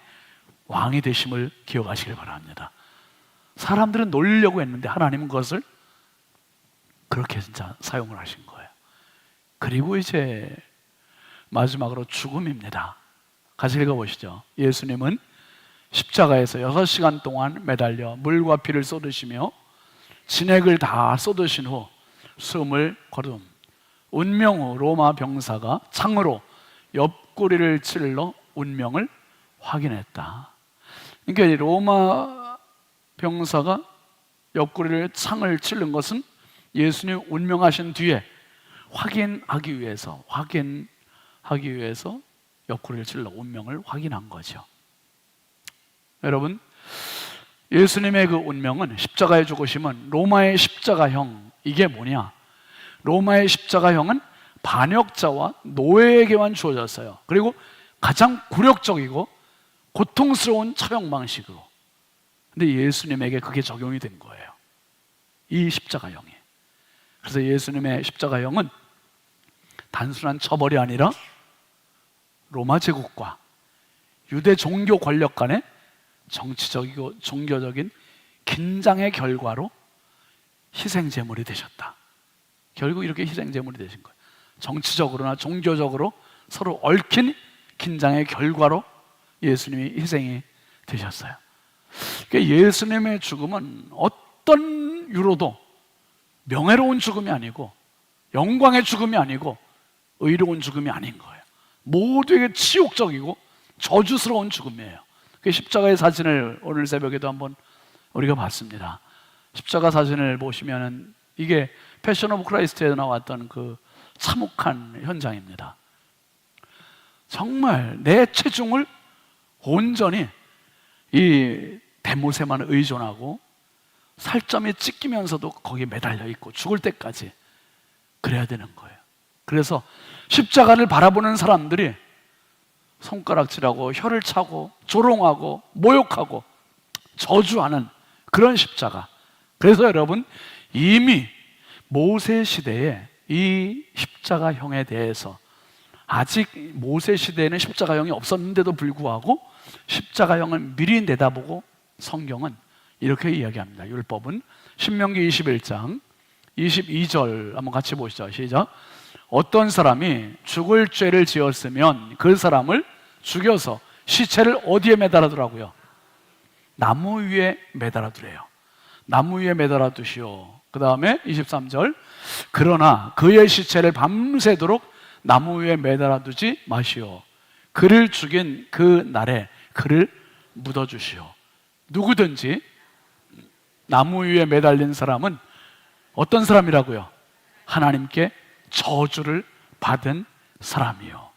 왕이 되심을 기억하시길 바랍니다. 사람들은 놀리려고 했는데 하나님은 그것을 그렇게 진짜 사용을 하신 거예요. 그리고 이제 마지막으로 죽음입니다. 같이 읽어보시죠. 예수님은 십자가에서 6시간 동안 매달려 물과 피를 쏟으시며 진액을 다 쏟으신 후 숨을 거둠. 운명 후 로마 병사가 창으로 옆구리를 찔러 운명을 확인했다. 그러니까 로마 병사가 옆구리를 창을 찔른 것은 예수님 운명하신 뒤에 확인하기 위해서 옆구리를 찔러 운명을 확인한 거죠. 여러분, 예수님의 그 운명은, 십자가의 죽으심은 로마의 십자가형, 이게 뭐냐? 로마의 십자가형은 반역자와 노예에게만 주어졌어요. 그리고 가장 굴욕적이고 고통스러운 처형 방식으로. 근데 예수님에게 그게 적용이 된 거예요, 이 십자가형이. 그래서 예수님의 십자가형은 단순한 처벌이 아니라 로마 제국과 유대 종교 권력 간의 정치적이고 종교적인 긴장의 결과로 희생제물이 되셨다. 결국 이렇게 희생제물이 되신 거예요. 정치적으로나 종교적으로 서로 얽힌 긴장의 결과로 예수님이 희생이 되셨어요. 그러니까 예수님의 죽음은 어떤 유로도 명예로운 죽음이 아니고 영광의 죽음이 아니고 의로운 죽음이 아닌 거예요. 모두에게 치욕적이고 저주스러운 죽음이에요. 그 십자가의 사진을 오늘 새벽에도 한번 우리가 봤습니다. 십자가 사진을 보시면은 이게 패션 오브 크라이스트에 나왔던 그 참혹한 현장입니다. 정말 내 체중을 온전히 이 대못에만 의존하고 살점이 찢기면서도 거기에 매달려 있고 죽을 때까지 그래야 되는 거예요. 그래서 십자가를 바라보는 사람들이 손가락질하고 혀를 차고 조롱하고 모욕하고 저주하는 그런 십자가. 그래서 여러분, 이미 모세 시대에 이 십자가형에 대해서, 아직 모세 시대에는 십자가형이 없었는데도 불구하고 십자가형을 미리 내다보고 성경은 이렇게 이야기합니다. 율법은 신명기 21장 22절 한번 같이 보시죠. 시작. 어떤 사람이 죽을 죄를 지었으면 그 사람을 죽여서 시체를 어디에 매달아 두라고요? 나무 위에 매달아 두래요. 나무 위에 매달아 두시오. 그 다음에 23절. 그러나 그의 시체를 밤새도록 나무 위에 매달아 두지 마시오. 그를 죽인 그 날에 그를 묻어 주시오. 누구든지 나무 위에 매달린 사람은 어떤 사람이라고요? 하나님께 저주를 받은 사람이요.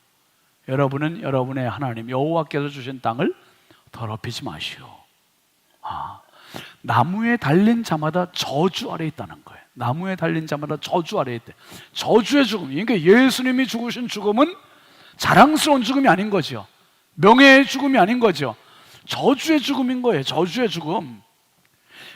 여러분은 여러분의 하나님 여호와께서 주신 땅을 더럽히지 마시오. 나무에 달린 자마다 저주 아래 있다는 거예요. 나무에 달린 자마다 저주 아래 있대. 저주의 죽음. 그러니까 예수님이 죽으신 죽음은 자랑스러운 죽음이 아닌 거죠. 명예의 죽음이 아닌 거죠. 저주의 죽음인 거예요. 저주의 죽음.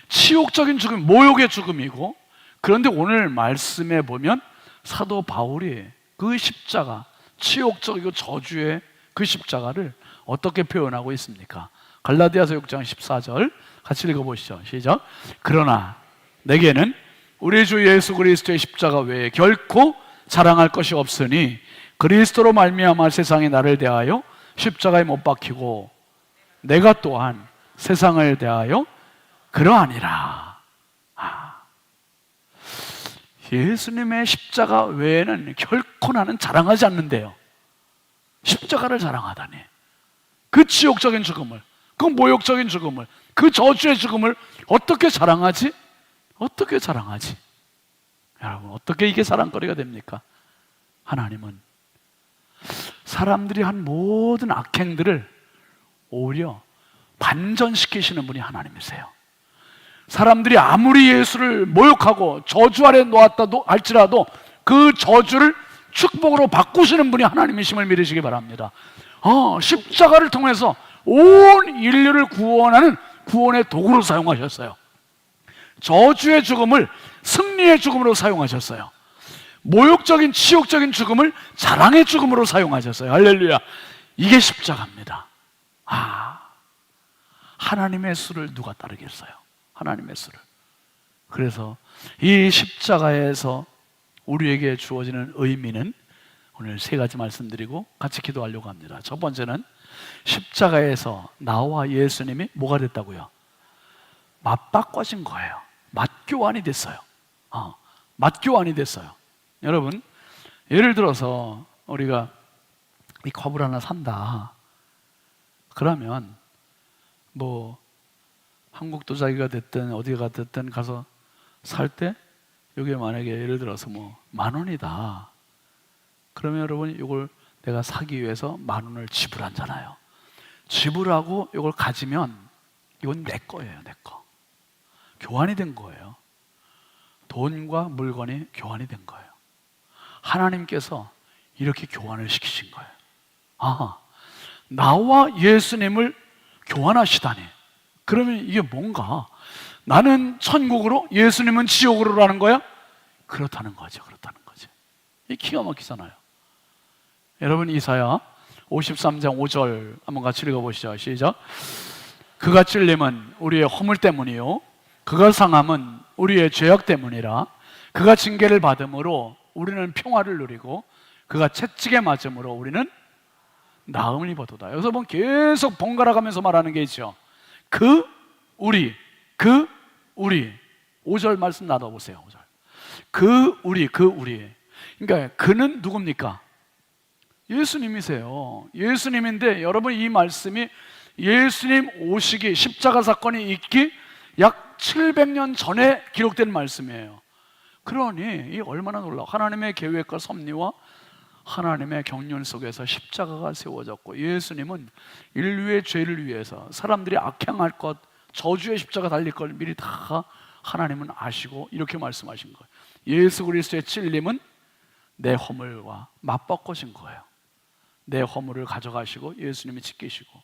치욕적인 죽음, 모욕의 죽음이고. 그런데 오늘 말씀에 보면 사도 바울이 그 십자가, 치욕적이고 저주의 그 십자가를 어떻게 표현하고 있습니까? 갈라디아서 6장 14절 같이 읽어보시죠. 시작. 그러나 내게는 우리 주 예수 그리스도의 십자가 외에 결코 자랑할 것이 없으니 그리스도로 말미암아 세상이 나를 대하여 십자가에 못 박히고 내가 또한 세상을 대하여 그러하니라. 예수님의 십자가 외에는 결코 나는 자랑하지 않는데요. 십자가를 자랑하다니. 그 치욕적인 죽음을, 그 모욕적인 죽음을, 그 저주의 죽음을 어떻게 자랑하지? 어떻게 자랑하지? 여러분, 어떻게 이게 자랑거리가 됩니까? 하나님은 사람들이 한 모든 악행들을 오히려 반전시키시는 분이 하나님이세요. 사람들이 아무리 예수를 모욕하고 저주 아래 놓았다 할지라도 그 저주를 축복으로 바꾸시는 분이 하나님이심을 믿으시기 바랍니다. 십자가를 통해서 온 인류를 구원하는 구원의 도구로 사용하셨어요. 저주의 죽음을 승리의 죽음으로 사용하셨어요. 모욕적인 치욕적인 죽음을 자랑의 죽음으로 사용하셨어요. 할렐루야. 이게 십자가입니다. 하나님의 수를 누가 따르겠어요? 하나님의 수를. 그래서 이 십자가에서 우리에게 주어지는 의미는 오늘 세 가지 말씀드리고 같이 기도하려고 합니다. 첫 번째는 십자가에서 나와 예수님이 뭐가 됐다고요? 맞바꿔진 거예요. 맞교환이 됐어요. 맞교환이 됐어요. 여러분, 예를 들어서 우리가 이 컵을 하나 산다. 그러면 뭐 한국 도자기가 됐든 어디가 됐든 가서 살 때 이게 만약에 예를 들어서 뭐 10,000원이다. 그러면 여러분 이걸 내가 사기 위해서 10,000원을 지불하잖아요. 지불하고 이걸 가지면 이건 내 거예요. 내 거. 교환이 된 거예요. 돈과 물건이 교환이 된 거예요. 하나님께서 이렇게 교환을 시키신 거예요. 아, 나와 예수님을 교환하시다니. 그러면 이게 뭔가? 나는 천국으로, 예수님은 지옥으로라는 거야? 그렇다는 거죠. 그렇다는 거죠. 이 기가 막히잖아요. 여러분, 이사야 53장 5절 한번 같이 읽어보시죠. 시작. 그가 찔림은 우리의 허물 때문이요 그가 상함은 우리의 죄악 때문이라. 그가 징계를 받음으로 우리는 평화를 누리고 그가 채찍에 맞음으로 우리는 나음을 입어도다. 여기서 보면 계속 번갈아 가면서 말하는 게 있죠. 그 우리 5절 말씀 놔둬보세요. 5절. 그 우리. 그러니까 그는 누굽니까? 예수님이세요. 예수님인데 여러분, 이 말씀이 예수님 오시기, 십자가 사건이 있기 약 700년 전에 기록된 말씀이에요. 그러니 이 얼마나 놀라워. 하나님의 계획과 섭리와 하나님의 경륜 속에서 십자가가 세워졌고, 예수님은 인류의 죄를 위해서 사람들이 악행할 것, 저주의 십자가 달릴 걸 미리 다 하나님은 아시고 이렇게 말씀하신 거예요. 예수 그리스도의 찔림은 내 허물과 맞바꿔진 거예요. 내 허물을 가져가시고 예수님이 지키시고,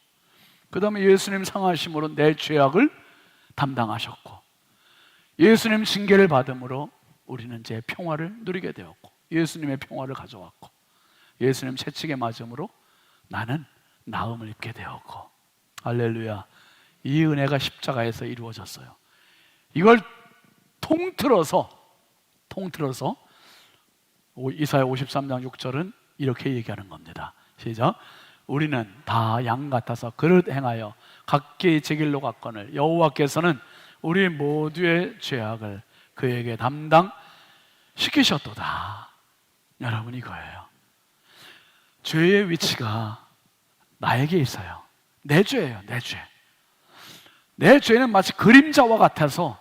그 다음에 예수님 상하심으로 내 죄악을 담당하셨고, 예수님 징계를 받음으로 우리는 이제 평화를 누리게 되었고, 예수님의 평화를 가져왔고, 예수님 채찍에 맞음으로 나는 나음을 입게 되었고, 할렐루야. 이 은혜가 십자가에서 이루어졌어요. 이걸 통틀어서 이사야 53장 6절은 이렇게 얘기하는 겁니다. 시작. 우리는 다 양 같아서 그릇 행하여 각기 제 길로 갔거늘 여호와께서는 우리 모두의 죄악을 그에게 담당시키셨도다. 여러분, 이거예요. 죄의 위치가 나에게 있어요. 내 죄예요. 내 죄. 내 죄는 마치 그림자와 같아서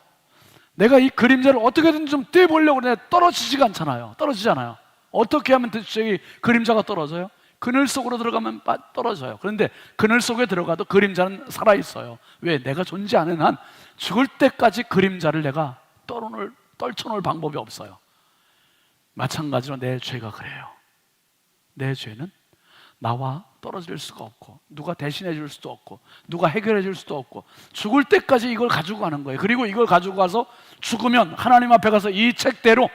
내가 이 그림자를 어떻게든 좀 떼보려고 그러는데 떨어지지가 않잖아요. 떨어지잖아요. 어떻게 하면 저기 그림자가 떨어져요? 그늘 속으로 들어가면 떨어져요. 그런데 그늘 속에 들어가도 그림자는 살아있어요. 왜? 내가 존재하는 한 죽을 때까지 그림자를 내가 떨쳐놓을 방법이 없어요. 마찬가지로 내 죄가 그래요. 내 죄는 나와 떨어질 수가 없고, 누가 대신해 줄 수도 없고, 누가 해결해 줄 수도 없고, 죽을 때까지 이걸 가지고 가는 거예요. 그리고 이걸 가지고 가서 죽으면 하나님 앞에 가서 이 책대로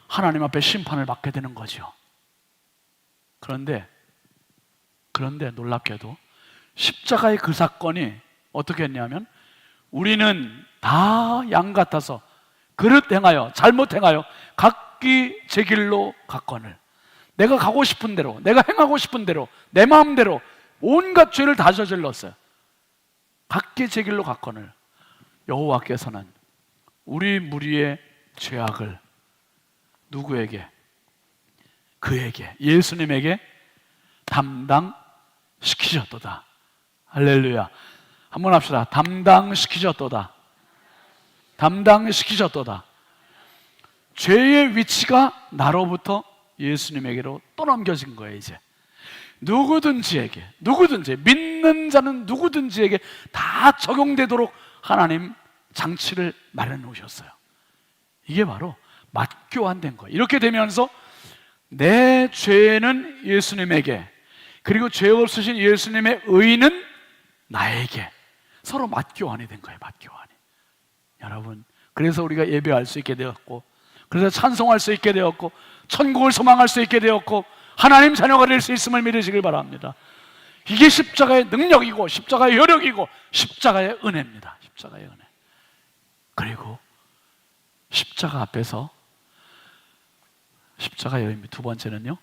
하나님 앞에 심판을 받게 되는 거죠. 그런데 놀랍게도 십자가의 그 사건이 어떻게 했냐면, 우리는 다 양 같아서 그릇 행하여 잘못 행하여 각기 제 길로 갔거늘, 내가 가고 싶은 대로, 내가 행하고 싶은 대로, 내 마음대로 온갖 죄를 다 저질렀어요. 각기 제 길로 갔거늘 여호와께서는 우리 무리의 죄악을 누구에게? 그에게, 예수님에게 담당시키셨도다. 할렐루야. 한번 합시다. 담당시키셨도다. 담당시키셨도다. 죄의 위치가 나로부터 예수님에게로 떠넘겨진 거예요. 이제 누구든지에게, 믿는 자는 누구든지에게 다 적용되도록 하나님 장치를 마련해 놓으셨어요. 이게 바로 맞교환된 거예요. 이렇게 되면서 내 죄는 예수님에게, 그리고 죄 없으신 예수님의 의는 나에게, 서로 맞교환이 된 거예요. 맞교환이. 여러분, 그래서 우리가 예배할 수 있게 되었고, 그래서 찬송할 수 있게 되었고, 천국을 소망할 수 있게 되었고, 하나님 자녀가 될 수 있음을 믿으시길 바랍니다. 이게 십자가의 능력이고, 십자가의 여력이고, 십자가의 은혜입니다. 십자가의 은혜. 그리고 십자가 앞에서, 십자가의 의미 두 번째는요,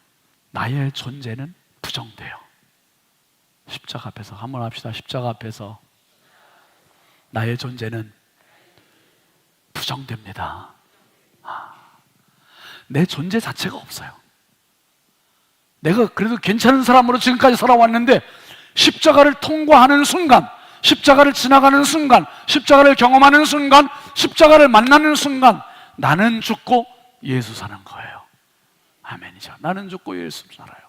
나의 존재는 부정돼요. 십자가 앞에서 한번 합시다. 십자가 앞에서 나의 존재는 부정됩니다. 내 존재 자체가 없어요. 내가 그래도 괜찮은 사람으로 지금까지 살아왔는데, 십자가를 통과하는 순간, 십자가를 지나가는 순간, 십자가를 경험하는 순간, 십자가를 만나는 순간, 나는 죽고 예수 사는 거예요. 아멘이죠. 나는 죽고 예수 살아요.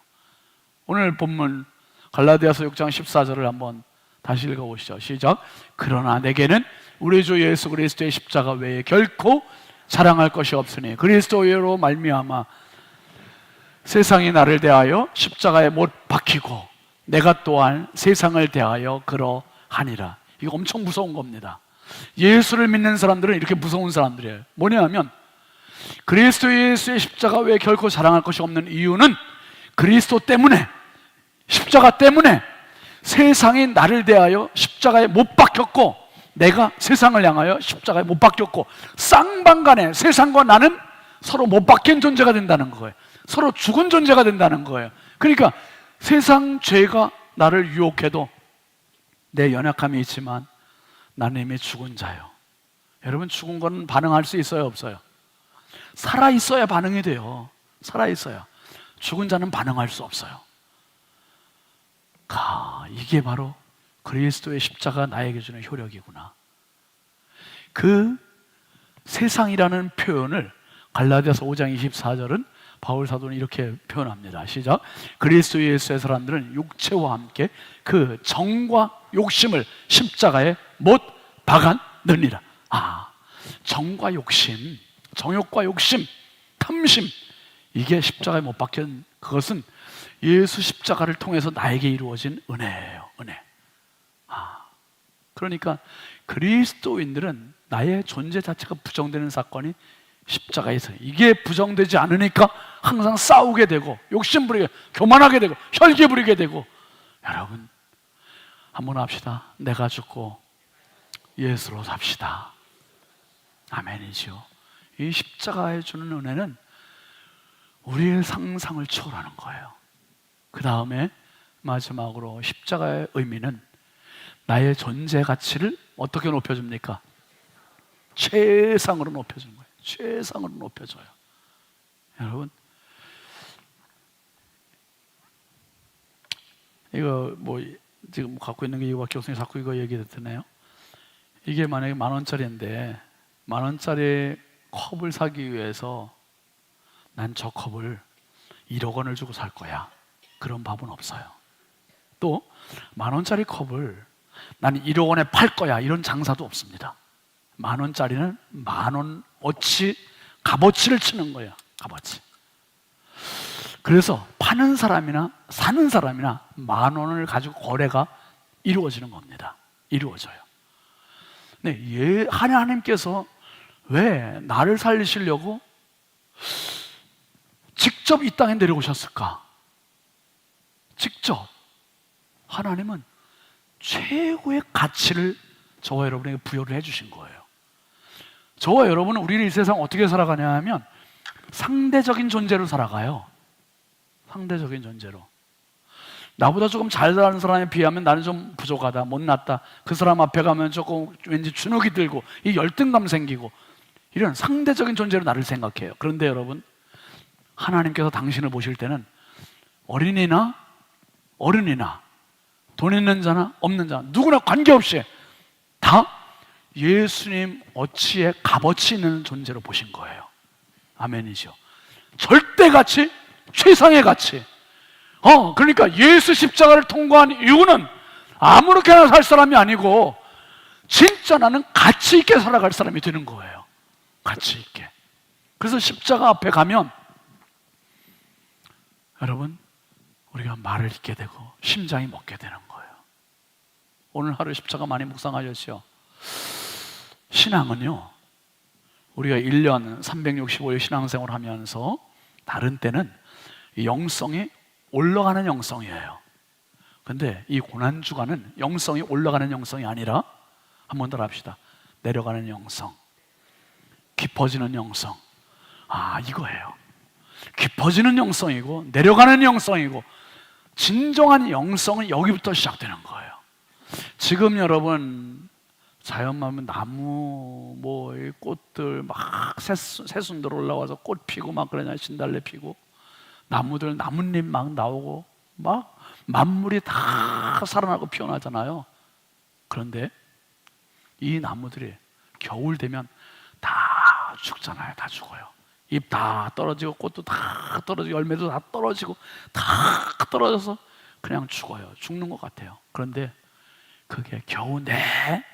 오늘 본문 갈라디아서 6장 14절을 한번 다시 읽어보시죠. 시작. 그러나 내게는 우리 주 예수 그리스도의 십자가 외에 결코 자랑할 것이 없으니 그리스도로 말미암아 세상이 나를 대하여 십자가에 못 박히고 내가 또한 세상을 대하여 그러하니라. 이거 엄청 무서운 겁니다. 예수를 믿는 사람들은 이렇게 무서운 사람들이에요. 뭐냐면 그리스도 예수의 십자가 외에 결코 자랑할 것이 없는 이유는 그리스도 때문에, 십자가 때문에 세상이 나를 대하여 십자가에 못 박혔고 내가 세상을 향하여 십자가에 못 박혔고 쌍방간에 세상과 나는 서로 못 박힌 존재가 된다는 거예요. 서로 죽은 존재가 된다는 거예요. 그러니까 세상 죄가 나를 유혹해도 내 연약함이 있지만 나는 이미 죽은 자예요. 여러분, 죽은 건 반응할 수 있어요, 없어요? 살아있어야 반응이 돼요. 살아있어야. 죽은 자는 반응할 수 없어요. 이게 바로 그리스도의 십자가 나에게 주는 효력이구나. 그 세상이라는 표현을 갈라디아서 5장 24절은 바울 사도는 이렇게 표현합니다. 시작. 그리스도 예수의 사람들은 육체와 함께 그 정과 욕심을 십자가에 못 박았느니라. 정과 욕심, 정욕과 욕심, 탐심, 이게 십자가에 못 박힌 그것은 예수 십자가를 통해서 나에게 이루어진 은혜예요. 은혜. 그러니까 그리스도인들은 나의 존재 자체가 부정되는 사건이 십자가에 있어요. 이게 부정되지 않으니까 항상 싸우게 되고 욕심 부리게, 교만하게 되고 혈기 부리게 되고. 여러분, 한번 합시다. 내가 죽고 예수로 삽시다. 아멘이죠. 이 십자가에 주는 은혜는 우리의 상상을 초월하는 거예요. 그 다음에 마지막으로 십자가의 의미는 나의 존재 가치를 어떻게 높여줍니까? 최상으로 높여주는 거예요. 최상으로 높여줘요. 여러분, 이거 지금 갖고 있는 게 이거밖에 없으니 자꾸 이거 얘기했잖아요. 이게 만약에 10,000원짜리인데 10,000원짜리 컵을 사기 위해서 난 저 컵을 1억 원을 주고 살 거야, 그런 밥은 없어요. 또 10,000원짜리 컵을 나는 1억 원에 팔 거야, 이런 장사도 없습니다. 10,000원짜리는 10,000원 어치, 값어치를 치는 거예요. 값어치. 그래서 파는 사람이나 사는 사람이나 10,000원을 가지고 거래가 이루어지는 겁니다. 이루어져요. 네, 하나님께서 왜 나를 살리시려고 직접 이 땅에 내려오셨을까? 직접. 하나님은 최고의 가치를 저와 여러분에게 부여를 해주신 거예요. 저와 여러분은 우리는 이 세상 어떻게 살아가냐 하면 상대적인 존재로 살아가요. 상대적인 존재로. 나보다 조금 잘 사는 사람에 비하면 나는 좀 부족하다, 못났다, 그 사람 앞에 가면 조금 왠지 주눅이 들고 이 열등감 생기고, 이런 상대적인 존재로 나를 생각해요. 그런데 여러분, 하나님께서 당신을 보실 때는 어린이나 어른이나 돈 있는 자나 없는 자 누구나 관계없이 다 예수님 어치에 값어치 있는 존재로 보신 거예요. 아멘이죠. 절대 가치, 최상의 가치. 그러니까 예수 십자가를 통과한 이유는 아무렇게나 살 사람이 아니고 진짜 나는 가치 있게 살아갈 사람이 되는 거예요. 가치 있게. 그래서 십자가 앞에 가면 여러분, 우리가 말을 잊게 되고 심장이 먹게 되는 거예요. 오늘 하루 십자가 많이 묵상하셨죠? 신앙은요, 우리가 1년 365일 신앙생활을 하면서 다른 때는 영성이 올라가는 영성이에요. 근데 이 고난주간은 영성이 올라가는 영성이 아니라, 한번 더 합시다. 내려가는 영성, 깊어지는 영성. 이거예요. 깊어지는 영성이고 내려가는 영성이고, 진정한 영성은 여기부터 시작되는 거예요. 지금 여러분 자연만 나무, 꽃들 막 새순들 올라와서 꽃 피고 막 그러냐, 진달래 피고, 나무들 나뭇잎 막 나오고 막 만물이 다 살아나고 피어나잖아요. 그런데 이 나무들이 겨울 되면 다 죽잖아요. 다 죽어요. 잎 다 떨어지고 꽃도 다 떨어지고 열매도 다 떨어지고 다 떨어져서 그냥 죽어요. 죽는 것 같아요. 그런데 그게 겨우 내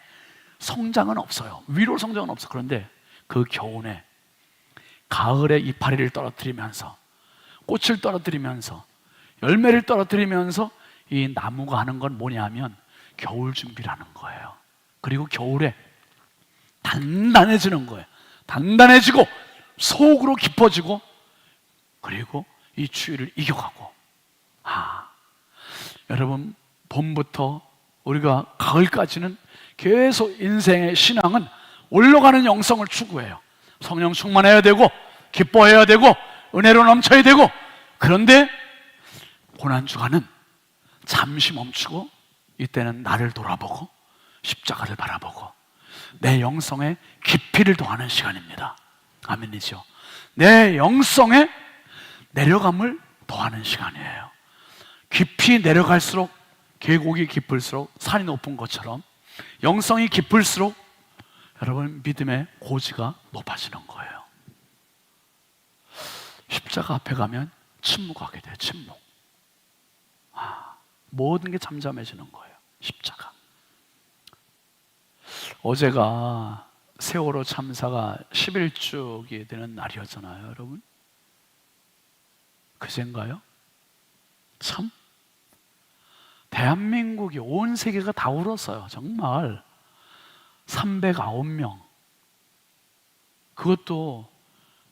성장은 없어요. 위로 성장은 없어. 그런데 그 겨우내 가을에 이파리를 떨어뜨리면서 꽃을 떨어뜨리면서 열매를 떨어뜨리면서 이 나무가 하는 건 뭐냐면 겨울 준비라는 거예요. 그리고 겨울에 단단해지는 거예요. 단단해지고 속으로 깊어지고 그리고 이 추위를 이겨가고. 여러분, 봄부터 우리가 가을까지는 계속 인생의 신앙은 올라가는 영성을 추구해요. 성령 충만해야 되고 기뻐해야 되고 은혜로 넘쳐야 되고. 그런데 고난주간은 잠시 멈추고 이때는 나를 돌아보고 십자가를 바라보고 내 영성의 깊이를 더하는 시간입니다. 아멘이죠. 내 영성의 내려감을 더하는 시간이에요. 깊이 내려갈수록 계곡이 깊을수록 산이 높은 것처럼 영성이 깊을수록 여러분 믿음의 고지가 높아지는 거예요. 십자가 앞에 가면 침묵하게 돼요. 침묵. 모든 게 잠잠해지는 거예요. 십자가. 어제가 세월호 참사가 11주기 되는 날이었잖아요, 여러분. 그젠가요? 참 대한민국이 온 세계가 다 울었어요. 정말 309명. 그것도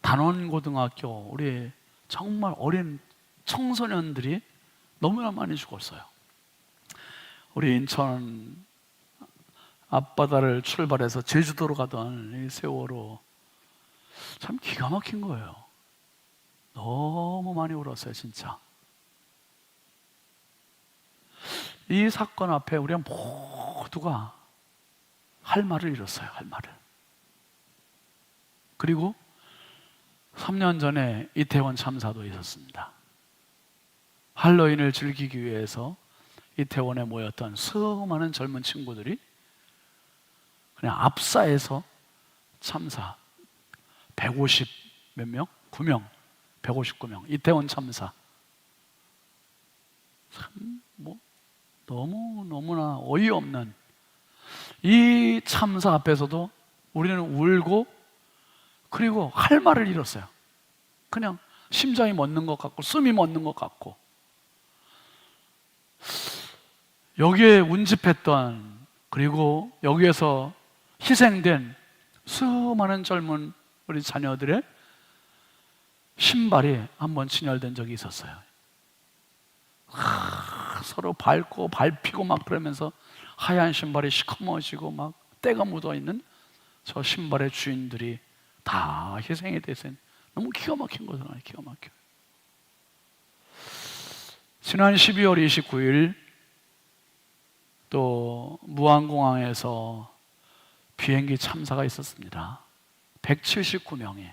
단원고등학교 우리 정말 어린 청소년들이 너무나 많이 죽었어요. 우리 인천 앞바다를 출발해서 제주도로 가던 이 세월호 참 기가 막힌 거예요. 너무 많이 울었어요, 진짜. 이 사건 앞에 우리가 모두가 할 말을 잃었어요. 할 말을. 그리고 3년 전에 이태원 참사도 있었습니다. 할로윈을 즐기기 위해서 이태원에 모였던 수많은 젊은 친구들이 그냥 압사해서 참사 150 몇 명? 9명 159명 이태원 참사. 참 너무나 어이없는 이 참사 앞에서도 우리는 울고 그리고 할 말을 잃었어요. 그냥 심장이 멎는 것 같고 숨이 멎는 것 같고. 여기에 운집했던 그리고 여기에서 희생된 수많은 젊은 우리 자녀들의 신발이 한번 진열된 적이 있었어요. 서로 밟고 밟히고 막 그러면서 하얀 신발이 시커머지고 막 때가 묻어있는 저 신발의 주인들이 다 희생이 돼서 너무 기가 막힌 거잖아요. 기가 막혀요. 지난 12월 29일 또 무안공항에서 비행기 참사가 있었습니다. 179명이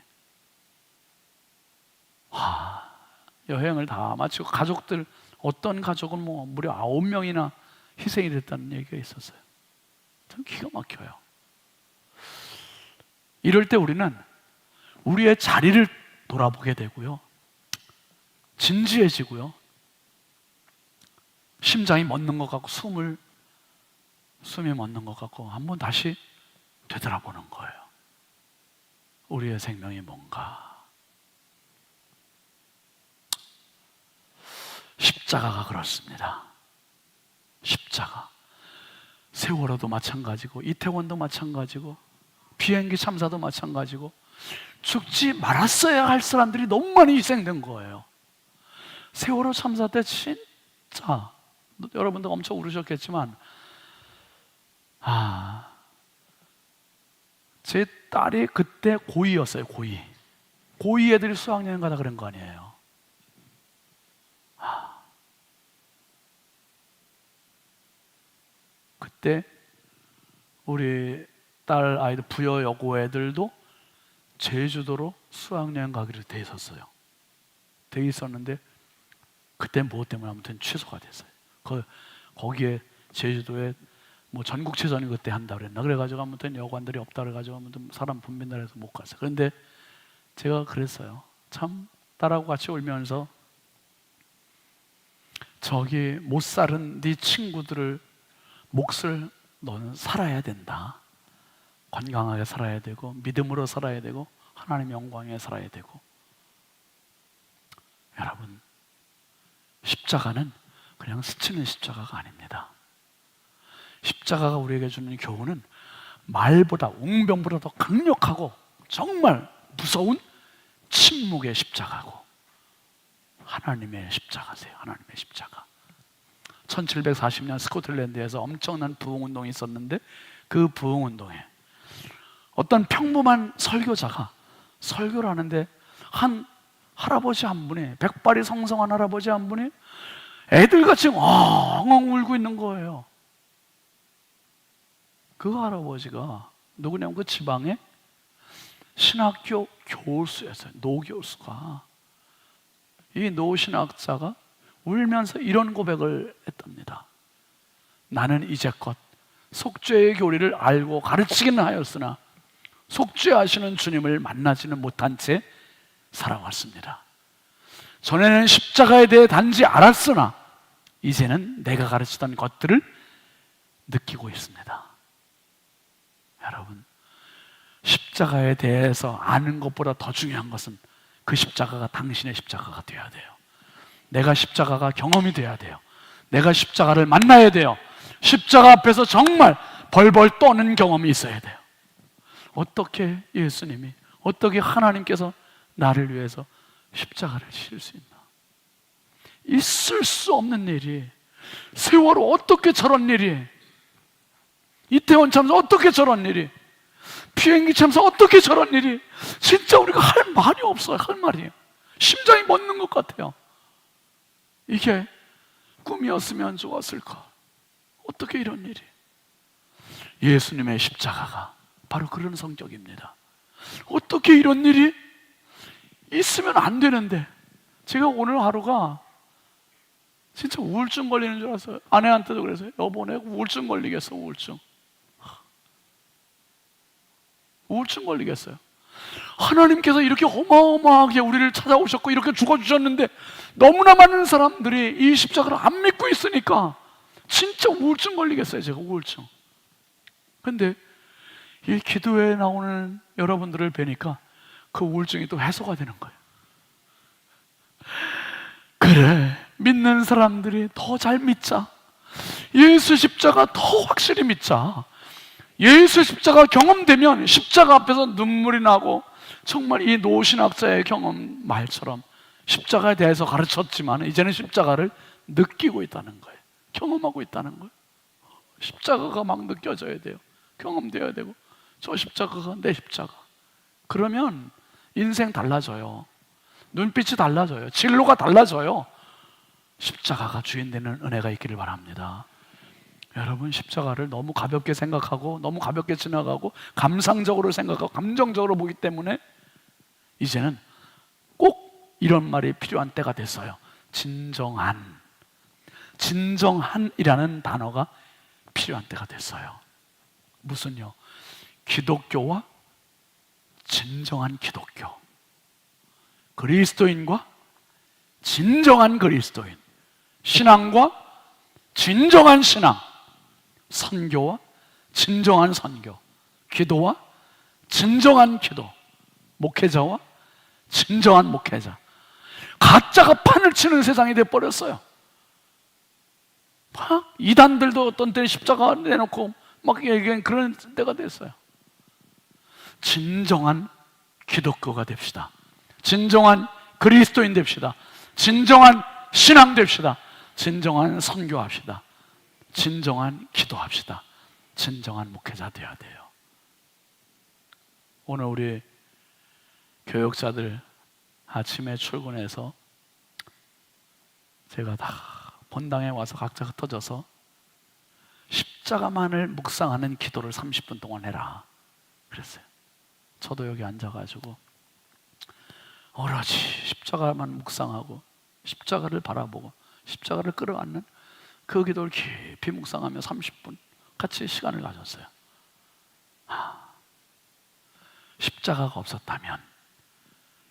여행을 다 마치고 가족들 어떤 가족은 무려 9명이나 희생이 됐다는 얘기가 있었어요. 참 기가 막혀요. 이럴 때 우리는 우리의 자리를 돌아보게 되고요. 진지해지고요. 심장이 멎는 것 같고 숨이 멎는 것 같고 한번 다시 되돌아보는 거예요. 우리의 생명이 뭔가. 십자가가 그렇습니다. 십자가. 세월호도 마찬가지고 이태원도 마찬가지고 비행기 참사도 마찬가지고 죽지 말았어야 할 사람들이 너무 많이 희생된 거예요. 세월호 참사 때 진짜 여러분도 엄청 울으셨겠지만 제 딸이 그때 고2였어요. 고2 애들이 수학여행 가다 그런 거 아니에요. 그때 우리 딸 아이들 부여 여고 애들도 제주도로 수학여행 가기로 돼 있었어요. 돼 있었는데 그때 뭐 때문에 아무튼 취소가 됐어요. 거기에 제주도에 뭐 전국체전이 그때 한다 그랬나 그래가지고 아무튼 여관들이 없다 그래가지고 아무튼 사람 붐빈다 해서 못 갔어요. 그런데 제가 그랬어요. 참 딸하고 같이 울면서 저기 못 살은 네 친구들을 몫을 너는 살아야 된다. 건강하게 살아야 되고 믿음으로 살아야 되고 하나님의 영광에 살아야 되고. 여러분 십자가는 그냥 스치는 십자가가 아닙니다. 십자가가 우리에게 주는 교훈은 말보다, 웅병보다 더 강력하고 정말 무서운 침묵의 십자가고 하나님의 십자가세요. 하나님의 십자가. 1740년 스코틀랜드에서 엄청난 부흥운동이 있었는데, 그 부흥운동에 어떤 평범한 설교자가 설교를 하는데 한 할아버지 한 분이, 백발이 성성한 할아버지 한 분이 애들같이 엉엉 울고 있는 거예요. 그 할아버지가 누구냐면 그 지방에 신학교 교수였어요. 노교수가. 이 노신학자가 울면서 이런 고백을 했답니다. 나는 이제껏 속죄의 교리를 알고 가르치기는 하였으나 속죄하시는 주님을 만나지는 못한 채 살아왔습니다. 전에는 십자가에 대해 단지 알았으나 이제는 내가 가르치던 것들을 느끼고 있습니다. 여러분, 십자가에 대해서 아는 것보다 더 중요한 것은 그 십자가가 당신의 십자가가 되어야 돼요. 내가 십자가가 경험이 돼야 돼요. 내가 십자가를 만나야 돼요. 십자가 앞에서 정말 벌벌 떠는 경험이 있어야 돼요. 어떻게 예수님이, 어떻게 하나님께서 나를 위해서 십자가를 지실 수 있나? 있을 수 없는 일이, 세월호 어떻게 저런 일이, 이태원 참사 어떻게 저런 일이, 비행기 참사 어떻게 저런 일이, 진짜 우리가 할 말이 없어요. 할 말이 심장이 멎는 것 같아요. 이게 꿈이었으면 좋았을까? 어떻게 이런 일이? 예수님의 십자가가 바로 그런 성격입니다. 어떻게 이런 일이 있으면 안 되는데, 제가 오늘 하루가 진짜 우울증 걸리는 줄 알았어요. 아내한테도 그래서 여보 내가 우울증 걸리겠어. 우울증 걸리겠어요. 하나님께서 이렇게 어마어마하게 우리를 찾아오셨고 이렇게 죽어주셨는데 너무나 많은 사람들이 이 십자가를 안 믿고 있으니까 진짜 우울증 걸리겠어요. 제가 우울증. 근데 이 기도에 나오는 여러분들을 뵈니까 그 우울증이 또 해소가 되는 거예요. 그래, 믿는 사람들이 더 잘 믿자. 예수 십자가 더 확실히 믿자. 예수 십자가 경험되면 십자가 앞에서 눈물이 나고, 정말 이 노신학자의 경험 말처럼 십자가에 대해서 가르쳤지만 이제는 십자가를 느끼고 있다는 거예요. 경험하고 있다는 거예요. 십자가가 막 느껴져야 돼요. 경험되어야 되고, 저 십자가가 내 십자가. 그러면 인생 달라져요. 눈빛이 달라져요. 진로가 달라져요. 십자가가 주인 되는 은혜가 있기를 바랍니다. 여러분, 십자가를 너무 가볍게 생각하고 너무 가볍게 지나가고 감상적으로 생각하고 감정적으로 보기 때문에 이제는 꼭 이런 말이 필요한 때가 됐어요. 진정한이라는 단어가 필요한 때가 됐어요. 무슨요? 기독교와 진정한 기독교, 그리스도인과 진정한 그리스도인, 신앙과 진정한 신앙, 선교와 진정한 선교, 기도와 진정한 기도, 목회자와 진정한 목회자. 가짜가 판을 치는 세상이 돼버렸어요. 막 이단들도 어떤 때 십자가 내놓고 막 얘기하는 그런 때가 됐어요. 진정한 기독교가 됩시다. 진정한 그리스도인 됩시다. 진정한 신앙 됩시다. 진정한 선교합시다. 진정한 기도합시다. 진정한 목회자 되어야 돼요. 오늘 우리 교역자들 아침에 출근해서 제가 다 본당에 와서 각자 흩어져서 십자가만을 묵상하는 기도를 30분 동안 해라 그랬어요. 저도 여기 앉아가지고 오로지 십자가만 묵상하고 십자가를 바라보고 십자가를 끌어안는 그 기도를 깊이 묵상하며 30분 같이 시간을 가졌어요. 십자가가 없었다면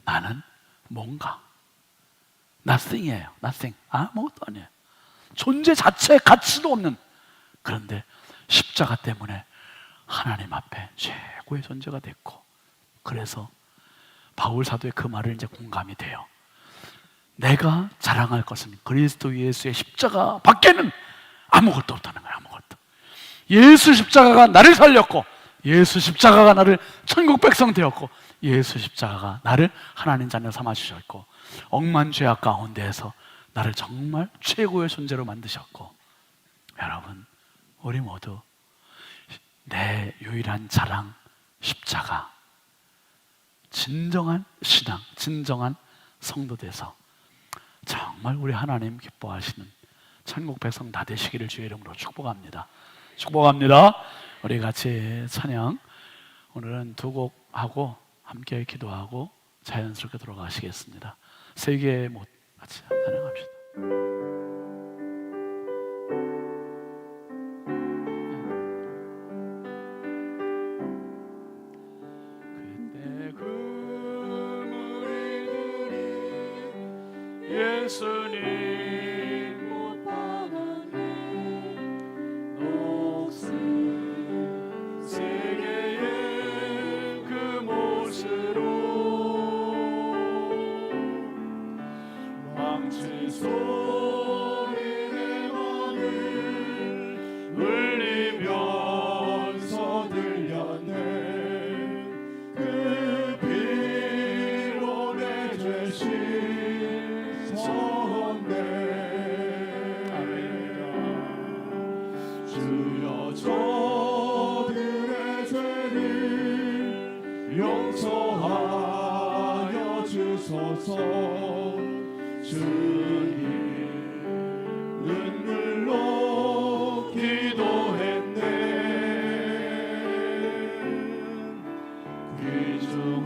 나는 뭔가 nothing이에요. nothing. 아무것도 아니에요. 존재 자체의 가치도 없는. 그런데 십자가 때문에 하나님 앞에 최고의 존재가 됐고, 그래서 바울 사도의 그 말을 이제 공감이 돼요. 내가 자랑할 것은 그리스도 예수의 십자가 밖에는 아무것도 없다는 거야. 아무것도. 예수 십자가가 나를 살렸고, 예수 십자가가 나를 천국 백성 되었고, 예수 십자가가 나를 하나님 자녀 삼아주셨고, 억만 죄악 가운데에서 나를 정말 최고의 존재로 만드셨고, 여러분, 우리 모두 내 유일한 자랑 십자가, 진정한 신앙, 진정한 성도 돼서 정말 우리 하나님 기뻐하시는 천국 백성 다 되시기를 주의 이름으로 축복합니다. 축복합니다. 우리 같이 찬양, 오늘은 두 곡 하고 함께 기도하고 자연스럽게 들어가시겠습니다. 세계의 못 같이 찬양합시다. 그때 그 무리들이 예수님 못 박은 녹슨 세계의 그 못으로 망치 소리 내 맘을 울리면서 들렸네. 그 피로 내 죄 씻었네. 주여 저들의 죄를 용서하여 주소서. 주님 눈물로 기도했네.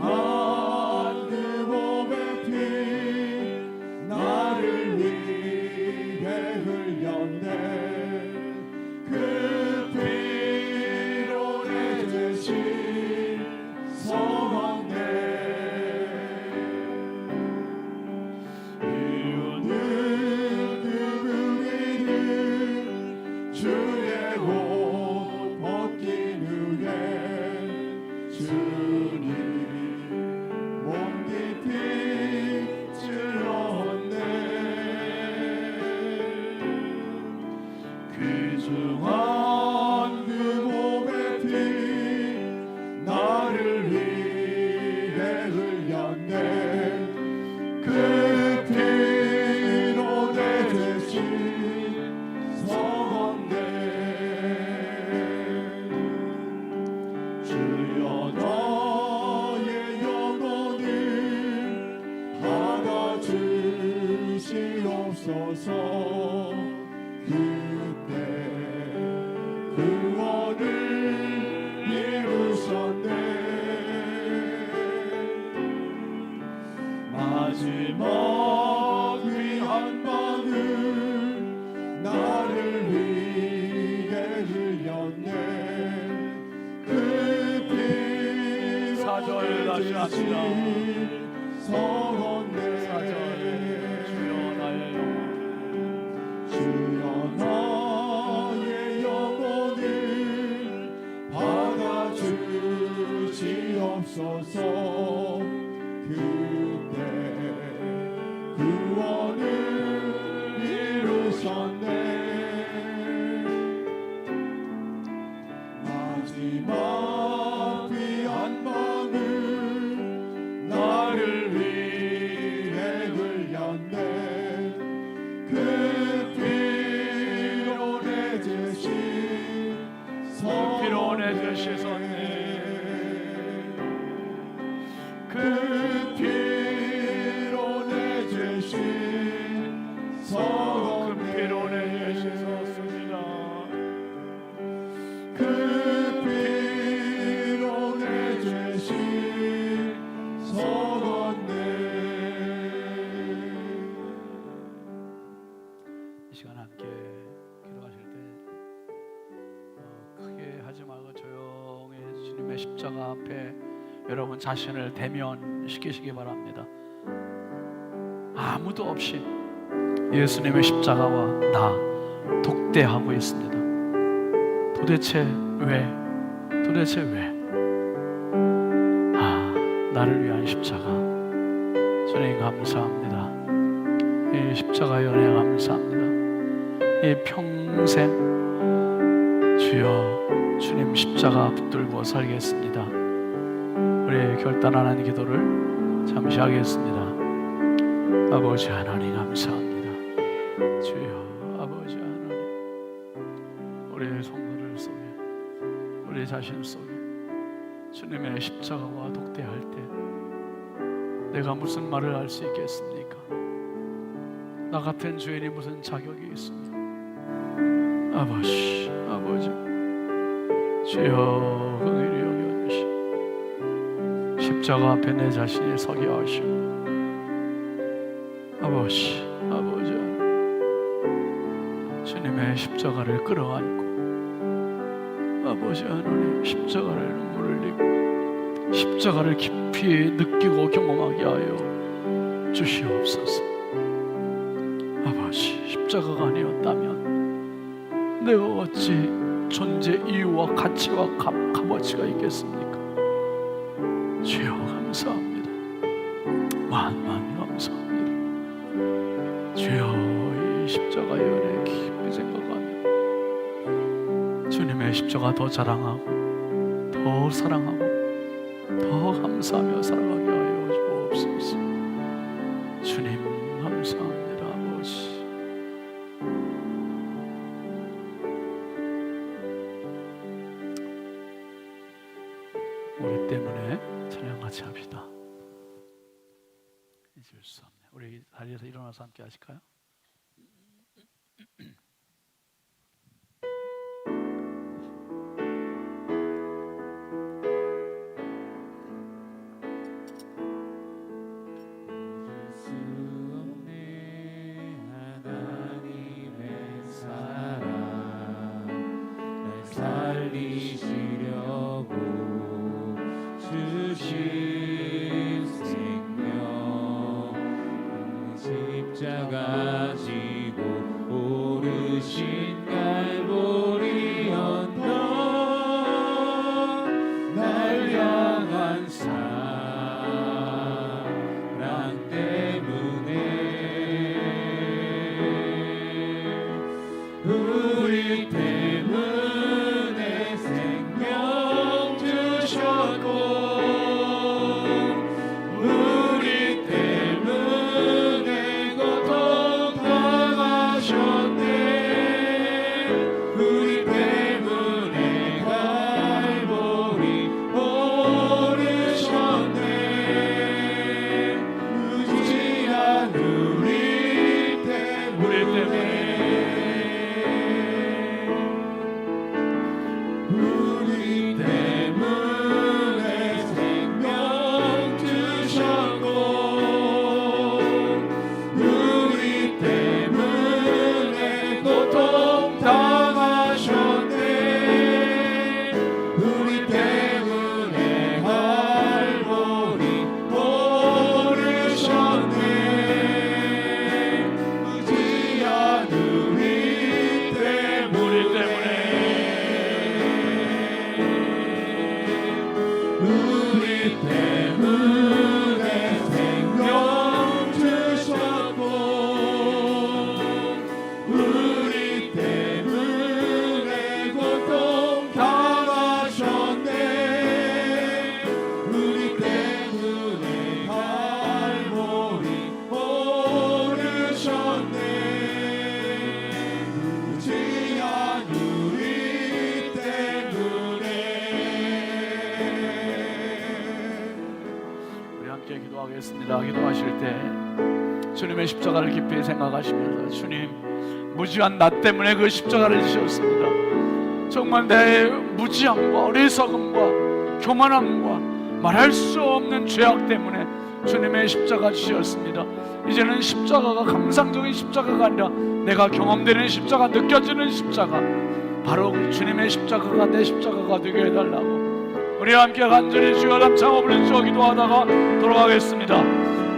귀중한 그 몸의 피 나를 위해 흘렸네. 그 피로 내 죄 씻었네. 주의 옷 벗긴 후에 주님 몸 깊이 찔렀네. 귀중한 그 몸의 피 나를 위해 흘렸네. 그 피로 내 죄 씻었네. 주여 너의 영혼을 받아주시옵소서. 그때 구원을 이루셨네. 마지막 귀한 방울 나를 위해 흘렸네. 그 피 사절 다시 합시다. 서원네. 사절 주여 나의 영혼, 주여 나의 영혼을 받아주시옵소서. 그때 구원을 이루셨네. 마지막 귀한 방울 나를 위해 흘렸네. 그 피로 내 죄 씻었네. 그 피로 내 죄 씻었습니다. 그 피로 내 죄 씻었네. 이 시간 함께 기도하실 때 크게 하지 말고 조용히 주님의 십자가 앞에 여러분 자신을 대면시키시기 바랍니다. 아무도 없이 예수님의 십자가와 나 독대하고 있습니다. 도대체 왜? 나를 위한 십자가. 주님 감사합니다. 이 십자가의 은혜 감사합니다. 이 평생 주여 주님 십자가 붙들고 살겠습니다. 우리 결단하는 기도를 잠시 하겠습니다. 아버지 하나님 감사합니다. 주여 아버지 하나님, 우리 성도들 속에, 우리 자신 속에 주님의 십자가와 독대할 때 내가 무슨 말을 할 수 있겠습니까? 나 같은 죄인이 무슨 자격이 있습니까? 아버지 주여 긍휼히 여겨주시고 십자가 앞에 내 자신이 서게 하시고 아버지 주님의 십자가를 끌어안고 아버지 하나님 십자가를 눈물 흘리고 십자가를 깊이 느끼고 경험하게 하여 주시옵소서. 아버지 십자가가 아니었다면 내가 어찌 존재 이유와 가치와 값어치가 있겠습니까? 주여 감사합니다. 만만 감사합니다. 주여 이 십자가의 은혜 깊이 생각하며 주님의 십자가 더 자랑하고 더 사랑하고 더 감사하며 살아가게 하여 주옵소서. 주님 감사합니다. 아버지 우리 때문에 찬양 같이 합시다. 잊을 수 없네. 우리 자리에서 일어나서 함께 하실까요? 살리시려고 주신 생명 십자가 지고 오르신 갈보리 언덕 날 향한 사랑 때문에 우리 때문에 생명 주셨고 우리 때문에 고통 당하셨네. 우리 때문에 갈보리 오르셨네. 무지한 우리 때문에 우리 때문에 생명 주셨고 우리 때문에 고통 당하셨네. 우리 때문에 갈보리 오르셨네. 무지한 우리 때문에 우리 때문에 생명 주셨고 우리 때문에 고통 당하셨네. 우리 때문에 갈보리 오르셨네. 무지한 우리 때문에 우리 함께 기도하겠습니다. 기도하실 때 주님의 십자가를 깊이 생각하시면서 주님 무지한 나 때문에 그 십자가를 지셨습니다. 정말 내 무지함과 어리석음과 교만함과 말할 수 없는 죄악 때문에 주님의 십자가 지셨습니다. 이제는 십자가가 감상적인 십자가가 아니라 내가 경험되는 십자가, 느껴지는 십자가, 바로 그 주님의 십자가가 내 십자가가 되게 해달라고 우리 함께 간절히 주여 감사하고 부르짖어 기도하다가 돌아가겠습니다.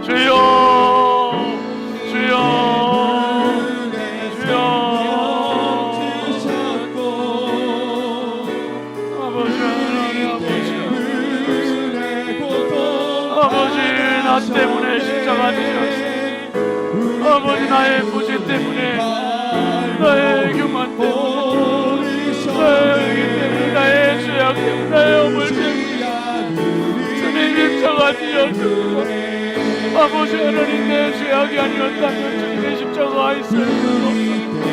주여 주여 주여 아버지 아버지 나 때문에 십자가 지셨습니다. 아버지 나의 부재 때문에 나의 교만 때문에 나의 의기 때문에 나의 죄악 때문에 나의 어물 때문에 주님 십자가 지었습니다. 아버지 하나님 내 죄악이 아니었다면 주님의 십자가가 있을 수 없습니다.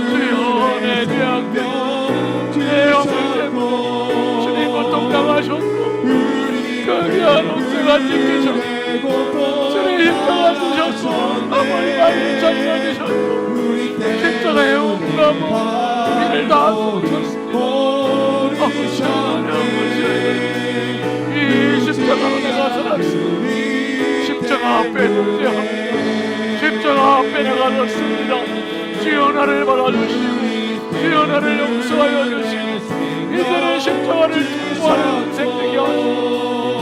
주여 내 죄악 때문에 내 어물 때문에 주님 고통당하셨고 그 귀한 옥새가 찢기셨고 주님 십자가 지셨고 아버지 많이 잔인하셨고 십자가에 옥나무 피를 다 쏟으셨습니다. 아버지 하나님 이 십자가로 내가 살았습니다. 십자가 앞에 등대합니다. 십자가 앞에 내가 섰습니다. 주여 나를 받아주시고 주여 나를 용서하여 주시고 이제는 십자가를 통과하는 인생 되게 하시고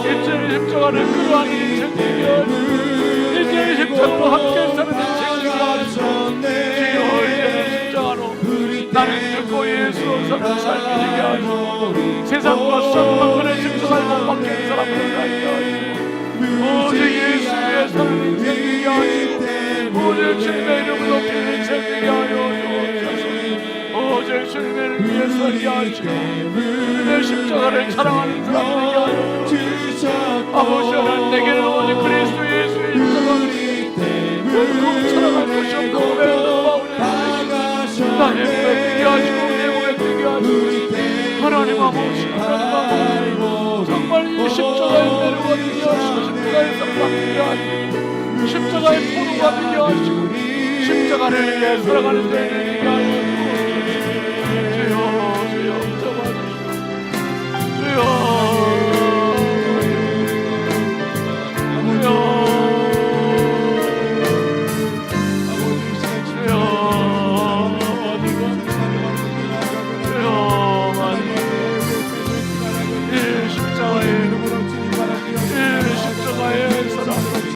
이제는 십자가를 끌어안는 인생 되게 하시고 이제는 십자가로 함께 사는 인생 되게 하시고 주여 이제는 십자가로 나는 죽고 예수로 사는 삶이 되게 하시고 세상과 쌍방간의 십자가를 못 박히는 사람으로 살게 하시고 오직 예수 위에 사는 인생 되게 하시고 오직 주님의 이름을 높이는 인생 되게 하여 주옵소서. 오직 주님을 위해 살게 하시고 주님의 십자가를 사랑하는 사람 되게 하여 주옵소서. 아버지 하나님 내게는 오직 그리스도 예수의 십자가를 결국 사랑할 것이 없고 외로운 마음을 내시고 나의 고백 되게 하시고 내 고백 되게 하시고 하나님 아버지 하나님 아버지 정말 이 십자가의 매료가 되게 하시고 십자가의 사랑 되게 하시고 십자가의 포도가 되게 하시고 십자가를 위해 살아가는 자들 되게 하시고